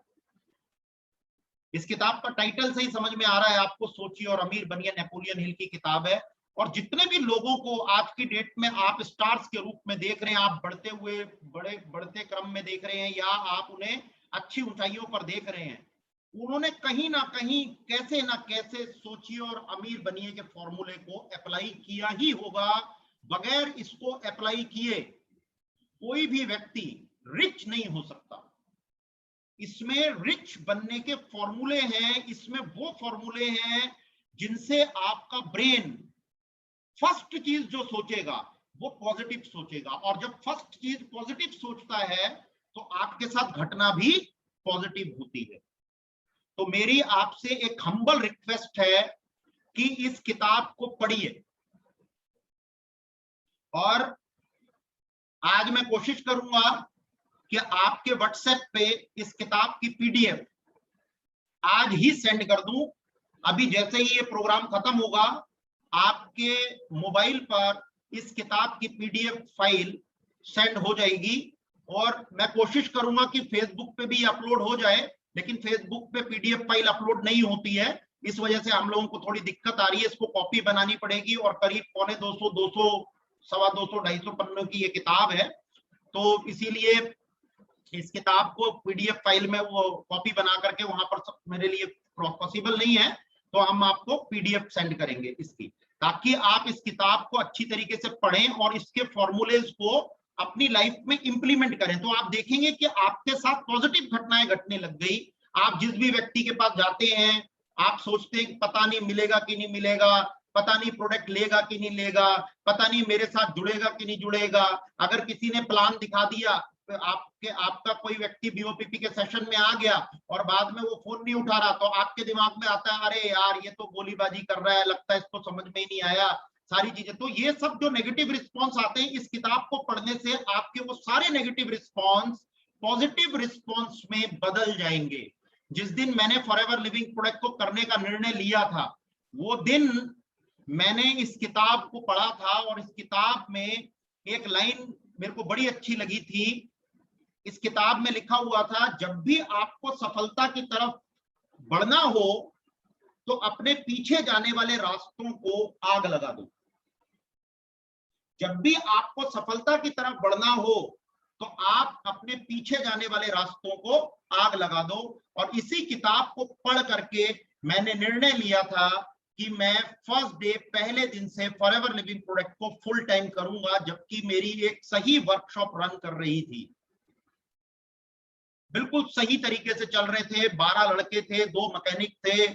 इस किताब का टाइटल से ही समझ में आ रहा है आपको, सोचिए और अमीर बनिए, नेपोलियन हिल की किताब है। और जितने भी लोगों को आज की डेट में आप स्टार्स के रूप में देख रहे हैं, आप बढ़ते हुए बढ़ते क्रम में देख रहे हैं, या आप उन्हें अच्छी ऊंचाइयों पर देख रहे हैं, उन्होंने कहीं ना कहीं कैसे ना कैसे सोचिए और अमीर बनिए के फॉर्मूले को अप्लाई किया ही होगा। बगैर इसको अप्लाई किए कोई भी व्यक्ति रिच नहीं हो सकता। इसमें रिच बनने के फॉर्मूले हैं, इसमें वो फॉर्मूले हैं जिनसे आपका ब्रेन फर्स्ट चीज जो सोचेगा वो पॉजिटिव सोचेगा। और जब फर्स्ट चीज पॉजिटिव सोचता है, तो आपके साथ घटना भी पॉजिटिव होती है। तो मेरी आपसे एक हम्बल रिक्वेस्ट है कि इस किताब को पढ़िए। और आज मैं कोशिश करूंगा कि आपके व्हाट्सएप पे इस किताब की पीडीएफ आज ही सेंड कर दूं। अभी जैसे ही ये प्रोग्राम खत्म होगा, आपके मोबाइल पर इस किताब की पीडीएफ फाइल सेंड हो जाएगी। और मैं कोशिश करूंगा कि फेसबुक पे भी अपलोड हो जाए, लेकिन फेसबुक पे पीडीएफ फाइल अपलोड नहीं होती है, इस वजह से हम लोगों को थोड़ी दिक्कत आ रही है। इसको कॉपी बनानी पड़ेगी, और करीब 250, 200, 250, 250 पन्नों की ये किताब है। तो इसीलिए इस किताब को पीडीएफ फाइल में वो कॉपी बना करके वहां पर मेरे लिए पॉसिबल नहीं है, तो हम आपको पीडीएफ सेंड करेंगे इसकी, ताकि आप इस किताब को अच्छी तरीके से पढ़ें और इसके फॉर्मूलेज को अपनी लाइफ में इंप्लीमेंट करें, तो आप देखेंगे कि आपके साथ पॉजिटिव घटनाएं घटने लग गई। आप जिस भी व्यक्ति के पास जाते हैं, आप सोचते हैं पता नहीं मिलेगा कि नहीं मिलेगा, पता नहीं प्रोडक्ट लेगा कि नहीं लेगा, पता नहीं मेरे साथ जुड़ेगा कि नहीं जुड़ेगा। अगर किसी ने प्लान दिखा दिया, तो आपका कोई व्यक्ति बीओपीपी के सेशन में आ गया और बाद में वो फोन नहीं उठा रहा, तो आपके दिमाग में आता है अरे यार ये तो गोलीबाजी कर रहा है, लगता है इसको समझ में ही नहीं आया, सारी चीजें। तो ये सब जो नेगेटिव रिस्पॉन्स आते हैं, इस किताब को पढ़ने से आपके वो सारे नेगेटिव रिस्पॉन्स पॉजिटिव रिस्पॉन्स में बदल जाएंगे। जिस दिन मैंने फॉरएवर लिविंग प्रोडक्ट को करने का निर्णय लिया था, वो दिन मैंने इस किताब को पढ़ा था, और इस किताब में एक लाइन मेरे को बड़ी अच्छी लगी थी। इस किताब में लिखा हुआ था, जब भी आपको सफलता की तरफ बढ़ना हो तो अपने पीछे जाने वाले रास्तों को आग लगा दो। जब भी आपको सफलता की तरफ बढ़ना हो तो आप अपने पीछे जाने वाले रास्तों को आग लगा दो। और इसी किताब को पढ़ करके मैंने निर्णय लिया था कि मैं फर्स्ट डे, पहले दिन से फॉरएवर लिविंग प्रोडक्ट को फुल टाइम करूंगा, जबकि मेरी एक सही वर्कशॉप रन कर रही थी, बिल्कुल सही तरीके से चल रहे थे। 12 लड़के थे, 2 मैकेनिक थे,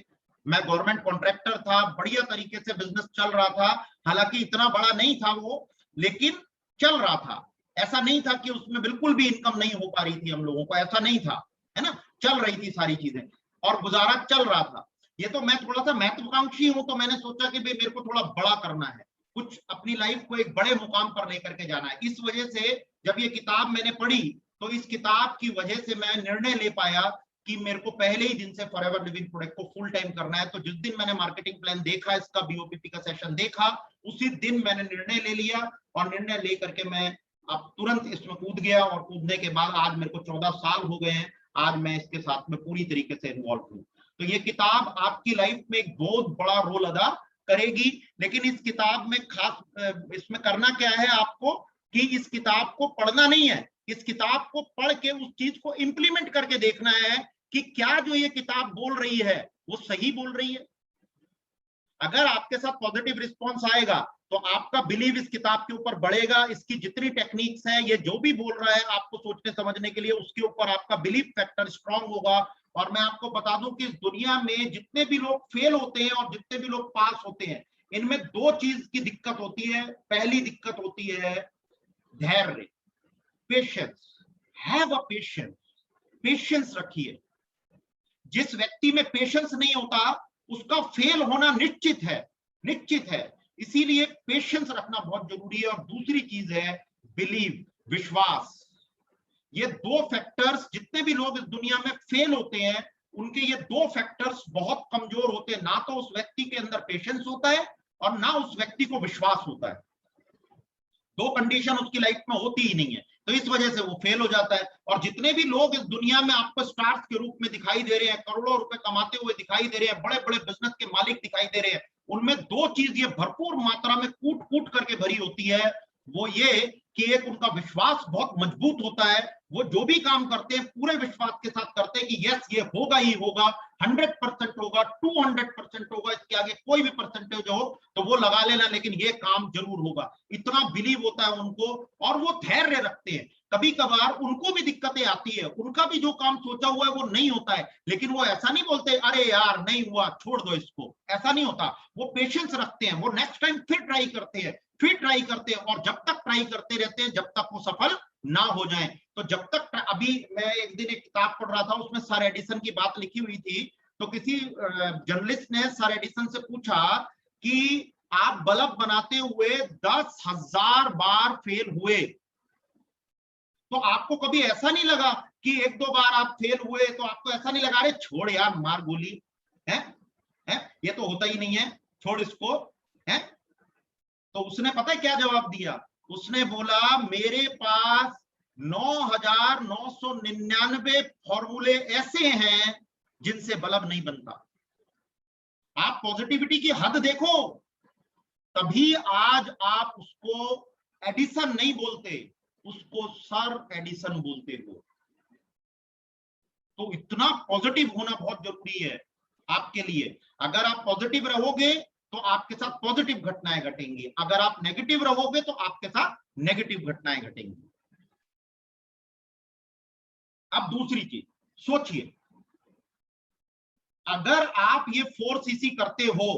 मैं गवर्नमेंट कॉन्ट्रैक्टर था, बढ़िया तरीके से बिजनेस चल रहा था। हालांकि इतना बड़ा नहीं था वो, लेकिन चल रहा था। ऐसा नहीं था कि उसमें बिल्कुल भी इनकम नहीं हो पा रही थी हम लोगों को, ऐसा नहीं था, है ना। चल रही थी सारी चीजें और गुजारा चल रहा था। ये तो मैं थोड़ा सा महत्वाकांक्षी हूं, तो मैंने सोचा कि भाई मेरे को थोड़ा बड़ा करना है, कुछ अपनी लाइफ को एक बड़े मुकाम पर लेकर के जाना है। इस वजह से जब ये किताब मैंने पढ़ी, तो इस किताब की वजह से मैं निर्णय ले पाया कि मेरे को पहले ही दिन से फॉरएवर लिविंग प्रोडक्ट को फुल टाइम करना है। तो जिस दिन मैंने मार्केटिंग प्लान देखा, इसका बीओपीपी का सेशन देखा, उसी दिन मैंने निर्णय ले लिया, और निर्णय लेकर के मैं अब तुरंत इसमें कूद गया। और कूदने के बाद आज मेरे को 14 साल हो गए हैं, आज मैं इसके साथ में पूरी तरीके से इन्वॉल्व हूं। तो ये किताब आपकी लाइफ में एक बहुत बड़ा रोल अदा करेगी। लेकिन इस किताब में खास इसमें करना क्या है आपको, कि इस किताब को पढ़ना नहीं है, इस किताब को पढ़ के उस चीज को इंप्लीमेंट करके देखना है कि क्या जो ये किताब बोल रही है वो सही बोल रही है। अगर आपके साथ पॉजिटिव रिस्पॉन्स आएगा तो आपका बिलीव इस किताब के ऊपर बढ़ेगा। इसकी जितनी टेक्निक्स हैं, ये जो भी बोल रहा है आपको सोचने समझने के लिए, उसके ऊपर आपका बिलीव फैक्टर स्ट्रांग होगा। और मैं आपको बता दूं कि इस दुनिया में जितने भी लोग फेल होते हैं और जितने भी लोग पास होते हैं, इनमें 2 चीज की दिक्कत होती है। पहली दिक्कत होती है धैर्य, patience. Have a patience, patience रखिए। जिस व्यक्ति में पेशेंस नहीं होता उसका फेल होना निश्चित है, निश्चित है। इसीलिए पेशेंस रखना बहुत जरूरी है। और दूसरी चीज है बिलीव, विश्वास। ये 2 फैक्टर्स, जितने भी लोग इस दुनिया में फेल होते हैं, उनके ये 2 फैक्टर्स बहुत कमजोर होते हैं। ना तो उस व्यक्ति के अंदर पेशेंस होता है और ना उस व्यक्ति को विश्वास होता है। 2 कंडीशन उसकी लाइफ में होती ही नहीं है, तो इस वजह से वो फेल हो जाता है। और जितने भी लोग इस दुनिया में आपको स्टार्स के रूप में दिखाई दे रहे हैं, करोड़ों रुपए कमाते हुए दिखाई दे रहे हैं, बड़े बड़े बिजनेस के मालिक दिखाई दे रहे हैं, उनमें 2 चीज ये भरपूर मात्रा में कूट कूट करके भरी होती है। वो ये कि एक उनका विश्वास बहुत मजबूत होता है, वो जो भी काम करते हैं पूरे विश्वास के साथ करते हैं कि यस ये होगा ही होगा, 100% होगा, 200% होगा, इसके आगे कोई भी परसेंटेज हो तो वो लगा लेना, लेकिन ये काम जरूर होगा। इतना बिलीव होता है उनको, और वो धैर्य रखते हैं। कभी कभार उनको भी दिक्कतें आती है, उनका भी जो काम सोचा हुआ है वो नहीं होता है, लेकिन वो ऐसा नहीं बोलते अरे यार नहीं हुआ छोड़ दो इसको, ऐसा नहीं होता। वो पेशेंस रखते हैं, वो नेक्स्ट टाइम फिर ट्राई करते हैं, फिर ट्राई करते हैं, और जब तक ट्राई करते रहते हैं जब तक वो सफल ना हो जाए। तो जब तक, अभी मैं एक दिन एक किताब पढ़ रहा था, उसमें सर एडिसन की बात लिखी हुई थी। तो किसी जर्नलिस्ट ने सर एडिसन से पूछा कि आप बल्ब बनाते हुए 10,000 बार फेल हुए, तो आपको कभी ऐसा नहीं लगा कि 1-2 बार आप फेल हुए तो आपको ऐसा नहीं लगा अरे छोड़ यार मार गोली है, ये तो होता ही नहीं है, छोड़ इसको है। तो उसने पता है क्या जवाब दिया? उसने बोला मेरे पास 9,999 फॉर्मूले ऐसे हैं जिनसे बल्ब नहीं बनता। आप पॉजिटिविटी की हद देखो, तभी आज आप उसको एडिसन नहीं बोलते, उसको सर एडिसन बोलते हो। तो इतना पॉजिटिव होना बहुत जरूरी है आपके लिए। अगर आप पॉजिटिव रहोगे तो आपके साथ पॉजिटिव घटनाएं घटेंगी, अगर आप नेगेटिव रहोगे तो आपके साथ नेगेटिव घटनाएं घटेंगी। अब दूसरी चीज सोचिए, अगर आप ये 4 सीसी करते हो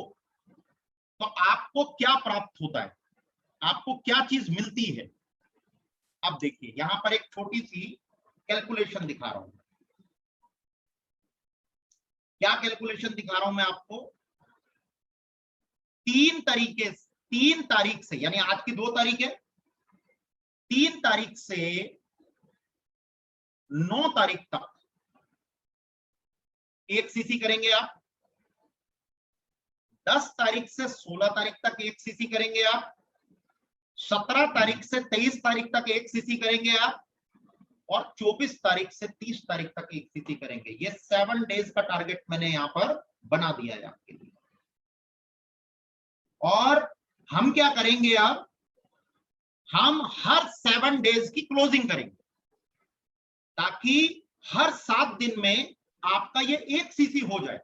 तो आपको क्या प्राप्त होता है, आपको क्या चीज मिलती है। अब देखिए यहां पर एक छोटी सी कैलकुलेशन दिखा रहा हूं। क्या कैलकुलेशन दिखा रहा हूं मैं आपको, 3 तारीख से, यानी आज की 2 तारीख है, 3 तारीख से 9 तारीख तक 1 सीसी करेंगे आप, 10 तारीख से 16 तारीख तक 1 सीसी करेंगे आप, 17 तारीख से 23 तारीख तक 1 सीसी करेंगे आप, और 24 तारीख से 30 तारीख तक 1 सीसी करेंगे। ये 7 डेज का टारगेट मैंने यहां पर बना दिया है आपके लिए। और हम क्या करेंगे, अब हम हर 7 डेज की क्लोजिंग करेंगे, ताकि हर 7 दिन में आपका ये 1 सीसी हो जाए।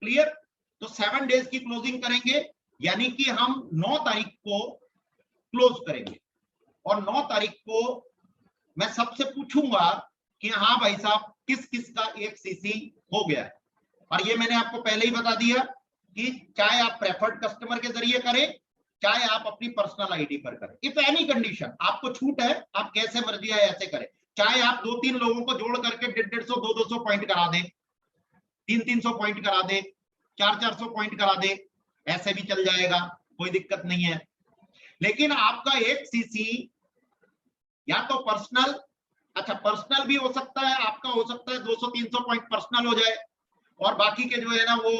क्लियर। तो 7 डेज की क्लोजिंग करेंगे, यानी कि हम 9 तारीख को क्लोज करेंगे, और 9 तारीख को मैं सबसे पूछूंगा कि हाँ भाई साहब किस किस का 1 सीसी हो गया है। और ये मैंने आपको पहले ही बता दिया कि चाहे आप प्रेफर्ड कस्टमर के जरिए करें, चाहे आप अपनी पर्सनल आईडी पर करें, इफ एनी कंडीशन, आपको छूट है, आप कैसे मर्जी है ऐसे करें। चाहे आप 2-3 लोगों को जोड़ करके 150-150, 200-200 पॉइंट करा दें, 300-300 पॉइंट करा दे, 400-400 पॉइंट करा दे, ऐसे भी चल जाएगा, कोई दिक्कत नहीं है। लेकिन आपका 1 सीसी या तो पर्सनल, अच्छा पर्सनल भी हो सकता है, आपका हो सकता है 200-300 पॉइंट पर्सनल हो जाए और बाकी के जो है ना वो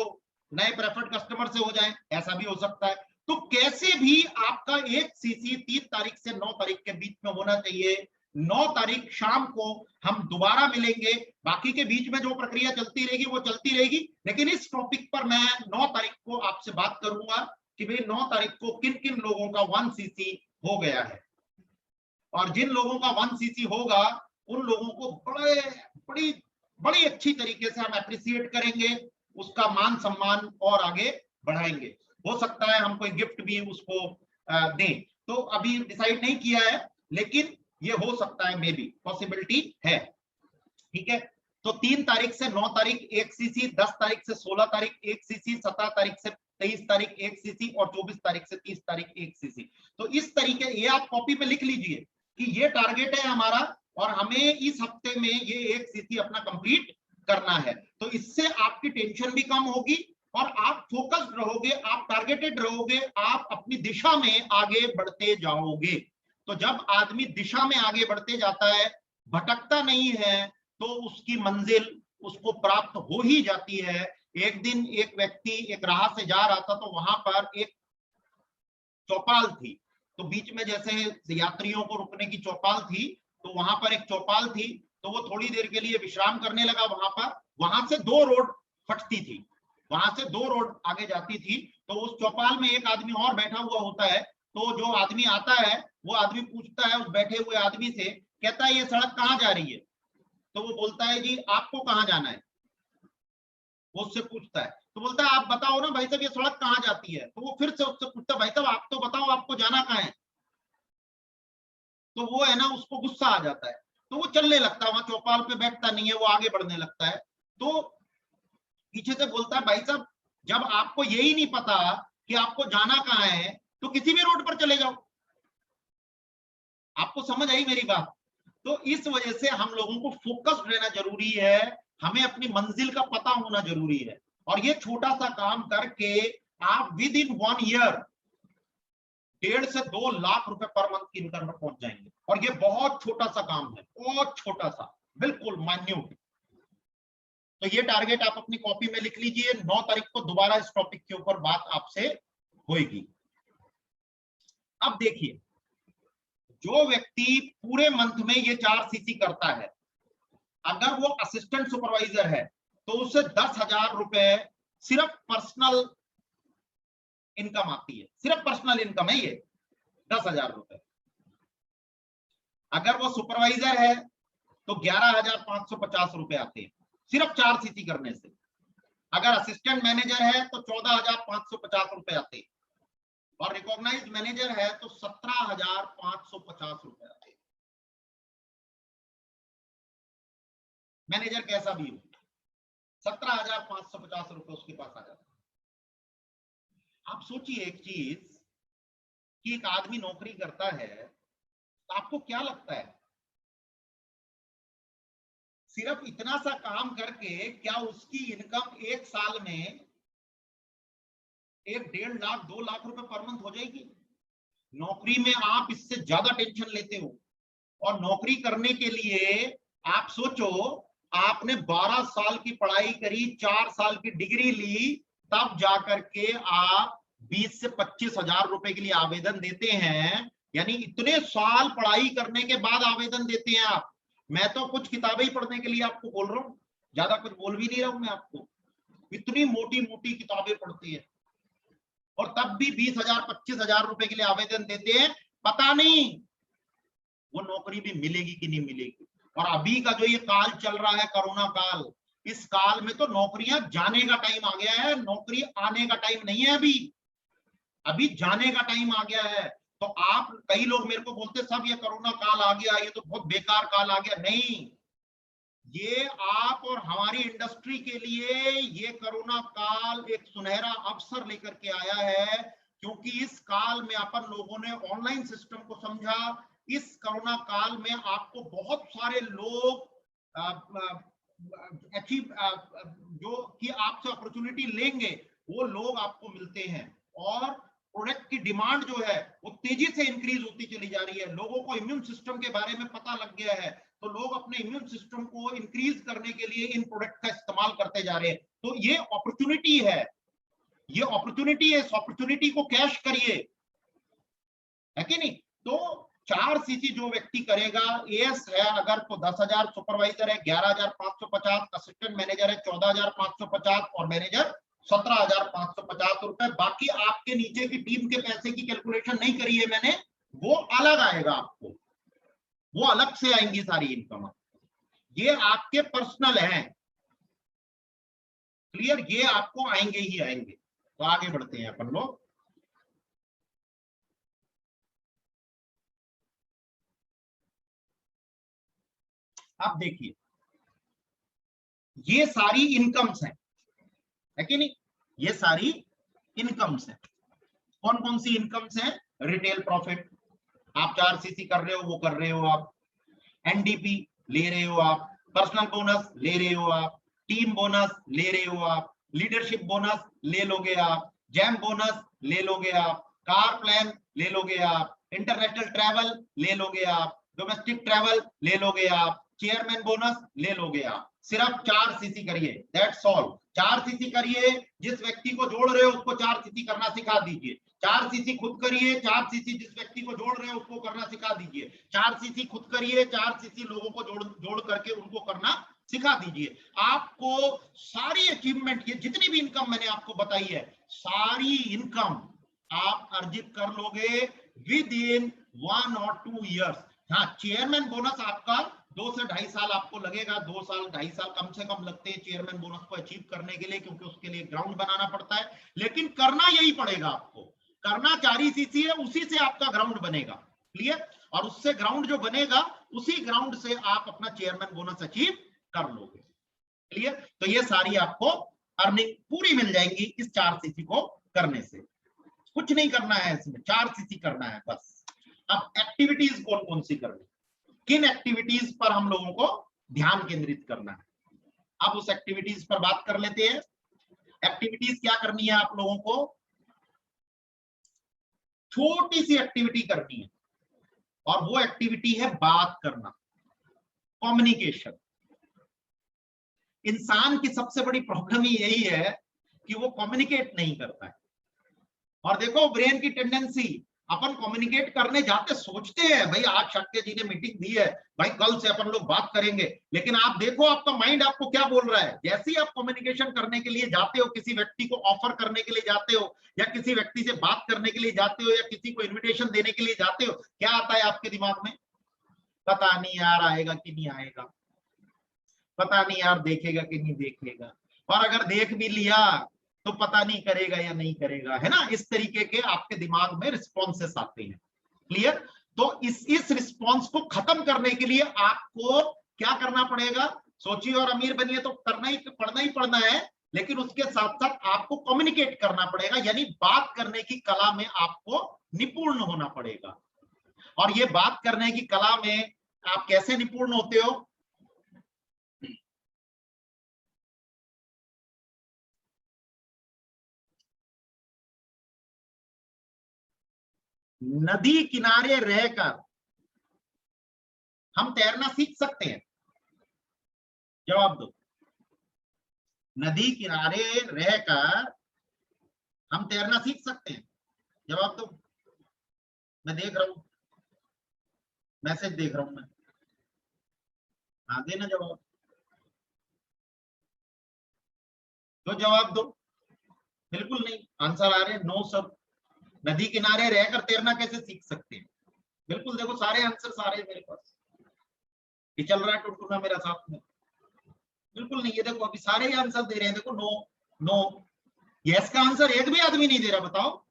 नए प्रेफर्ड कस्टमर से हो जाए, ऐसा भी हो सकता है। तो कैसे भी आपका 1 सीसी 3 तारीख से 9 तारीख के बीच में होना चाहिए। 9 तारीख शाम को हम दोबारा मिलेंगे, बाकी के बीच में जो प्रक्रिया चलती रहेगी वो चलती रहेगी, लेकिन इस टॉपिक पर मैं 9 तारीख को आपसे बात करूंगा कि भाई 9 तारीख को किन किन लोगों का 1 सीसी हो गया है, और जिन लोगों का 1 सीसी होगा उन लोगों को बड़ी बड़ी अच्छी तरीके से हम अप्रिशिएट करेंगे, उसका मान सम्मान और आगे बढ़ाएंगे। हो सकता है हम कोई गिफ्ट भी उसको दें, तो अभी डिसाइड नहीं किया है, लेकिन ये हो सकता है, मे बी पॉसिबिलिटी है। ठीक है। तो 3 तारीख से 9 तारीख 1 सीसी, 10 तारीख से 16 तारीख 1 सीसी, 17 तारीख से 23 तारीख 1 सीसी, और 24 तारीख से 30 तारीख 1 सीसी। तो इस तरीके, ये आप कॉपी पे लिख लीजिए कि ये टारगेट है हमारा, और हमें इस हफ्ते में ये 1 सीसी अपना कंप्लीट करना है। तो इससे आपकी टेंशन भी कम होगी और आप फोकस्ड रहोगे, आप टारगेटेड रहोगे, आप अपनी दिशा में आगे बढ़ते जाओगे। तो जब आदमी दिशा में आगे बढ़ते जाता है, भटकता नहीं है, तो उसकी मंजिल उसको प्राप्त हो ही जाती है। एक दिन एक व्यक्ति एक राह से जा रहा था, तो वहां पर एक चौपाल थी, तो बीच में जैसे यात्रियों को रुकने की चौपाल थी, तो वहां पर एक चौपाल थी, तो वो थोड़ी देर के लिए विश्राम करने लगा वहां पर। वहां से 2 रोड फटती थी, वहां से 2 रोड आगे जाती थी, तो उस चौपाल में एक आदमी और बैठा हुआ होता है। तो जो आदमी आता है, वो आदमी पूछता है उस बैठे हुए आदमी से, कहता है ये सड़क कहाँ जा रही है। तो वो बोलता है जी आपको कहाँ जाना है। वो उससे पूछता है, तो बोलता है आप बताओ ना भाई साहब ये सड़क कहाँ जाती है। तो वो फिर से उससे पूछता है भाई साहब आप तो बताओ आपको जाना कहाँ है। तो वो है ना उसको गुस्सा आ जाता है, तो वो चलने लगता है, वहां चौपाल पे बैठता नहीं है, वो आगे बढ़ने लगता है। तो पीछे से बोलता है भाई साहब जब आपको यही नहीं पता कि आपको जाना कहाँ है, तो किसी भी रोड पर चले जाओ। आपको समझ आई मेरी बात। तो इस वजह से हम लोगों को फोकस्ड रहना जरूरी है, हमें अपनी मंजिल का पता होना जरूरी है, और ये छोटा सा काम करके आप विद इन 1 ईयर 1.5 से 2 लाख रुपए पर मंथ की इनकम में पहुंच जाएंगे। और ये बहुत छोटा सा काम है, बहुत छोटा सा, बिल्कुल मान्यूट। तो ये टारगेट आप अपनी कॉपी में लिख लीजिए। 9 तारीख को दोबारा इस टॉपिक के ऊपर बात आपसे होगी। अब देखिए, जो व्यक्ति पूरे मंथ में ये 4 सीसी करता है, अगर वो असिस्टेंट सुपरवाइजर है, तो उसे 10,000 रुपए सिर्फ पर्सनल इनकम आती है, सिर्फ पर्सनल इनकम है ये 10,000 रुपए। अगर वो सुपरवाइजर है तो 11,550 रुपए आते हैं सिर्फ 4 सीसी करने से। अगर असिस्टेंट मैनेजर है तो 14,550 रुपए आते हैं, और रिकॉग्नाइज्ड मैनेजर है तो 17,550 रुपए आते हैं। मैनेजर कैसा भी हो, 17,550 रुपए उसके पास आ जाता है। आप सोचिए एक चीज कि एक आदमी नौकरी करता है तो आपको क्या लगता है, सिर्फ इतना सा काम करके क्या उसकी इनकम एक साल में 1-1.5 लाख 2 लाख रुपए पर मंथ हो जाएगी? नौकरी में आप इससे ज्यादा टेंशन लेते हो, और नौकरी करने के लिए आप सोचो, आपने 12 साल की पढ़ाई करी, 4 साल की डिग्री ली, तब जाकर के आप 20 से 25 हजार रुपए के लिए आवेदन देते हैं। यानी इतने साल पढ़ाई करने के बाद आवेदन देते हैं आप। मैं तो कुछ किताबें ही पढ़ने के लिए आपको बोल रहा हूं, ज्यादा कुछ बोल भी नहीं रहा हूं मैं आपको। इतनी मोटी मोटी किताबें पढ़ती है और तब भी 20,000 25,000 रुपए के लिए आवेदन देते हैं। पता नहीं वो नौकरी भी मिलेगी कि नहीं मिलेगी। और अभी का जो ये काल चल रहा है, कोरोना काल, इस काल में तो नौकरियां जाने का टाइम आ गया है, नौकरी आने का टाइम नहीं है। अभी जाने का टाइम आ गया है। तो आप, कई लोग मेरे को बोलते सब ये कोरोना काल आ गया, ये तो बहुत बेकार काल आ गया। नहीं, ये आप और हमारी इंडस्ट्री के लिए ये कोरोना काल एक सुनहरा अवसर लेकर के आया है, क्योंकि इस काल में अपन लोगों ने ऑनलाइन सिस्टम को समझा। इस कोरोना काल में आपको बहुत सारे लोग अचीव जो कि आपसे अपॉर्चुनिटी लेंगे, वो लोग आपको मिलते हैं, और प्रोडक्ट की डिमांड जो है वो तेजी से इंक्रीज होती चली जा रही है। लोगों को इम्यून सिस्टम के बारे में पता लग गया है, तो लोग अपने इम्यून सिस्टम को इंक्रीज करने के लिए इन प्रोडक्ट का इस्तेमाल करते जा रहे हैं। तो ये अपॉर्चुनिटी है, ये अपॉर्चुनिटी है, इस अपॉर्चुनिटी को कैश करिए, है कि नहीं? तो 4 सीसी जो व्यक्ति करेगा, एएस है अगर तो 10,000, सुपरवाइजर है 11,550, असिस्टेंट मैनेजर है 14,550 और मैनेजर 17,550 रुपए। बाकी आपके नीचे की टीम के पैसे की कैलकुलेशन नहीं करी है मैंने, वो अलग आएगा आपको, वो अलग से आएंगी सारी इनकम। ये आपके पर्सनल हैं, क्लियर? ये आपको आएंगे ही आएंगे। तो आगे बढ़ते हैं अपन लोग। आप देखिए, ये सारी इनकम्स हैं, है कि नहीं? ये सारी इनकम्स हैं। कौन कौन सी इनकम्स हैं? रिटेल प्रॉफिट, आप 4 सीसी कर रहे हो, वो कर रहे हो आप। एनडीपी ले रहे हो आप, पर्सनल बोनस ले रहे हो आप, टीम बोनस ले रहे हो आप, लीडरशिप बोनस ले लोगे आप, जैम बोनस ले लोगे आप, कार प्लान ले लोगे आप, इंटरनेशनल ट्रैवल ले लोगे आप, डोमेस्टिक ट्रैवल ले लोगे आप, चेयरमैन बोनस ले लोगे आप। सिर्फ 4 सीसी करिए, दैट्स ऑल। 4 सीसी करिए, जिस व्यक्ति को जोड़ रहे हो उसको 4 सीसी करना सिखा दीजिए। 4 सीसी खुद करिए, 4 सीसी जिस व्यक्ति को जोड़ रहे हो उसको करना सिखा दीजिए। 4 सीसी खुद करिए, 4 सीसी लोगों को जोड़ करके उनको करना सिखा दीजिए। आपको सारी अचीवमेंट, ये जितनी भी इनकम मैंने आपको बताई है, सारी इनकम आप अर्जित कर लोगे विद इन 1 और 2 ईयर्स। हाँ, चेयरमैन बोनस आपका 2 से 2.5 साल आपको लगेगा, 2 साल 2.5 साल कम से कम लगते हैं चेयरमैन बोनस को अचीव करने के लिए, क्योंकि उसके लिए ग्राउंड बनाना पड़ता है। लेकिन करना यही पड़ेगा आपको, करना 4 सीसी है, उसी से आपका ग्राउंड बनेगा, क्लियर? और उससे ग्राउंड जो बनेगा, उसी ग्राउंड से आप अपना चेयरमैन बोनस अचीव कर लोगे, क्लियर? तो ये सारी आपको अर्निंग पूरी मिल जाएंगी इस 4 सीसी को करने से। कुछ नहीं करना है इसमें, 4 सीसी करना है बस। अब एक्टिविटीज कौन कौन सी करनी, किन एक्टिविटीज पर हम लोगों को ध्यान केंद्रित करना है, अब उस एक्टिविटीज पर बात कर लेते हैं। एक्टिविटीज क्या करनी है आप लोगों को? छोटी सी एक्टिविटी करनी है, और वो एक्टिविटी है बात करना, कम्युनिकेशन। इंसान की सबसे बड़ी प्रॉब्लम ही यही है कि वो कम्युनिकेट नहीं करता है। और देखो, ब्रेन की टेंडेंसी, अपन कम्युनिकेट करने जाते सोचते हैं भाई आज शक्ति जी ने मीटिंग दी है, भाई कल से अपन लोग बात करेंगे, लेकिन आप देखो आपका माइंड आपको क्या बोल रहा है। जैसे ही आप कम्युनिकेशन करने के लिए जाते हो, किसी व्यक्ति को ऑफर करने के लिए जाते हो, या किसी व्यक्ति से बात करने के लिए जाते हो, या किसी को इन्विटेशन देने के लिए जाते हो, क्या आता है आपके दिमाग में? पता नहीं यार आएगा कि नहीं आएगा, पता नहीं यार देखेगा कि नहीं देखेगा, और अगर देख भी लिया तो पता नहीं करेगा या नहीं करेगा, है ना? इस तरीके के आपके दिमाग में रिस्पॉन्सेस आते हैं, क्लियर? तो इस रिस्पॉन्स को खत्म करने के लिए आपको क्या करना पड़ेगा? सोचिए और अमीर बनिए तो पढ़ना ही पढ़ना है, लेकिन उसके साथ साथ आपको कम्युनिकेट करना पड़ेगा, यानी बात करने की कला में आपको निपुण होना पड़ेगा। और ये बात करने की कला में आप कैसे निपुण होते हो? नदी किनारे रहकर हम तैरना सीख सकते हैं? जवाब दो। नदी किनारे रहकर हम तैरना सीख सकते हैं? जवाब दो। मैं देख रहा हूं, मैसेज देख रहा हूं मैं। हाँ, देना जवाब, तो जवाब दो। बिल्कुल नहीं, आंसर आ रहे नो सर। नदी किनारे रहकर तैरना कैसे सीख सकते हैं? बिल्कुल, देखो सारे आंसर आ रहे हैं मेरे पास, ये चल रहा है टुटुना मेरा साथ में। बिल्कुल नहीं, ये देखो अभी सारे ही आंसर दे रहे हैं, देखो नो नो। यस का आंसर एक भी आदमी नहीं दे रहा, बताओ।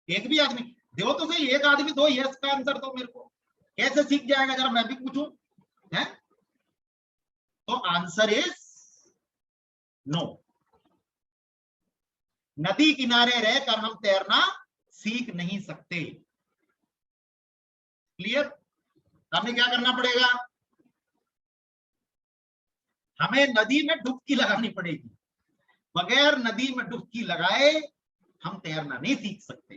एक भी आदमी दो तो सही, एक आदमी दो यस का आंसर दो मेरे को, कैसे सीख जाएगा जरा मैं भी पूछूं है? तो आंसर इज नो। नदी किनारे रहकर हम तैरना सीख नहीं सकते। क्लियर? हमें क्या करना पड़ेगा? हमें नदी में डुबकी लगानी पड़ेगी, बगैर नदी में डुबकी लगाए हम तैरना नहीं सीख सकते।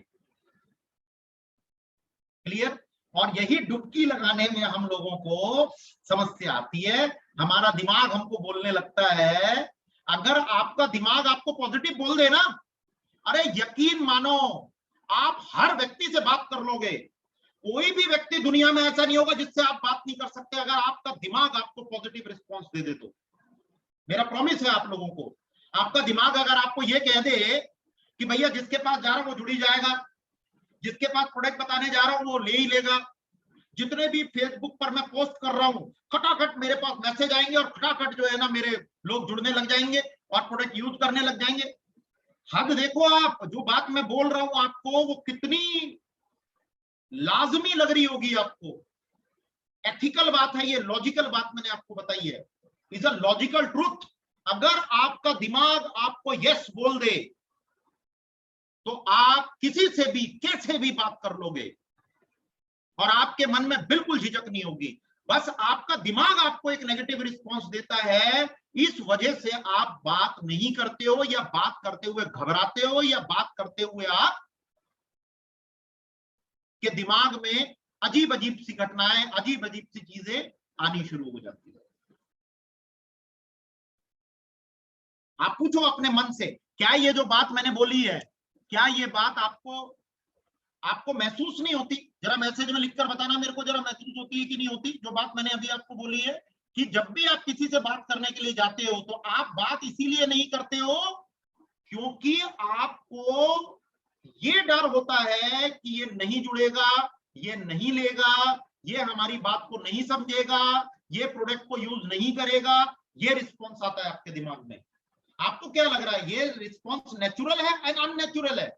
क्लियर? और यही डुबकी लगाने में हम लोगों को समस्या आती है, हमारा दिमाग हमको बोलने लगता है। अगर आपका दिमाग आपको पॉजिटिव बोल दे ना, अरे यकीन मानो आप हर व्यक्ति से बात कर लोगे, कोई भी व्यक्ति दुनिया में ऐसा नहीं होगा जिससे आप बात नहीं कर सकते, अगर आपका दिमाग आपको पॉजिटिव रिस्पॉन्स दे दे तो। मेरा प्रॉमिस है आप लोगों को, आपका दिमाग अगर आपको यह कह दे कि भैया जिसके पास जा रहा हूं वो जुड़ी जाएगा, जिसके पास प्रोडक्ट बताने जा रहा हूं वो ले ही लेगा, जितने भी फेसबुक पर मैं पोस्ट कर रहा हूं खटाखट मेरे पास मैसेज आएंगे और खटाखट जो है ना मेरे लोग जुड़ने लग जाएंगे और प्रोडक्ट यूज करने लग जाएंगे। हद देखो, आप जो बात मैं बोल रहा हूं आपको वो कितनी लाजमी लग रही होगी आपको। एथिकल बात है ये, लॉजिकल बात मैंने आपको बताई है, इज अ लॉजिकल ट्रूथ। अगर आपका दिमाग आपको यस बोल दे तो आप किसी से भी कैसे भी बात कर लोगे और आपके मन में बिल्कुल झिझक नहीं होगी। बस आपका दिमाग आपको एक नेगेटिव रिस्पांस देता है, इस वजह से आप बात नहीं करते हो, या बात करते हुए घबराते हो, या बात करते हुए आप के दिमाग में अजीब अजीब सी घटनाएं, अजीब अजीब सी चीजें आनी शुरू हो जाती है। आप पूछो अपने मन से, क्या ये जो बात मैंने बोली है, क्या ये बात आपको महसूस नहीं होती? जरा मैसेज में लिखकर बताना मेरे को, जरा महसूस होती है कि नहीं होती जो बात मैंने अभी आपको बोली है, कि जब भी आप किसी से बात करने के लिए जाते हो तो आप बात इसीलिए नहीं करते हो क्योंकि आपको ये डर होता है कि ये नहीं जुड़ेगा, ये नहीं लेगा, ये हमारी बात को नहीं समझेगा, ये प्रोडक्ट को यूज नहीं करेगा। ये रिस्पॉन्स आता है आपके दिमाग में। आपको क्या लग रहा है, ये रिस्पॉन्स नेचुरल है या अननेचुरल है?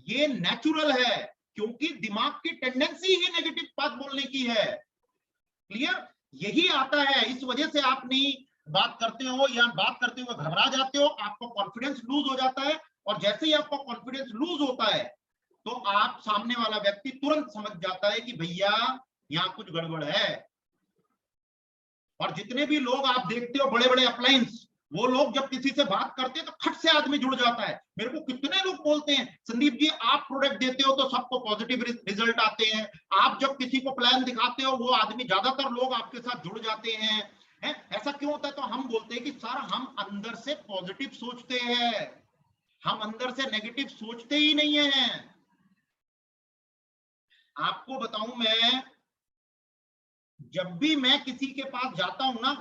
ये नेचुरल है, क्योंकि दिमाग की टेंडेंसी ही नेगेटिव बात बोलने की है। क्लियर? यही आता है, इस वजह से आप नहीं बात करते हो या बात करते हुए घबरा जाते हो, आपका कॉन्फिडेंस लूज हो जाता है। और जैसे ही आपका कॉन्फिडेंस लूज होता है तो आप सामने वाला व्यक्ति तुरंत समझ जाता है कि भैया यहां कुछ गड़बड़ है। और जितने भी लोग आप देखते हो बड़े बड़े अप्लायंस, वो लोग जब किसी से बात करते हैं तो खट से आदमी जुड़ जाता है। मेरे को कितने लोग बोलते हैं, संदीप जी आप प्रोडक्ट देते हो तो सबको पॉजिटिव रिजल्ट आते हैं, आप जब किसी को प्लान दिखाते हो वो आदमी, ज्यादातर लोग आपके साथ जुड़ जाते हैं, है? ऐसा क्यों होता है? तो हम बोलते हैं कि सर हम अंदर से पॉजिटिव सोचते हैं, हम अंदर से नेगेटिव सोचते ही नहीं है। आपको बताऊं, मैं जब भी मैं किसी के पास जाता हूं ना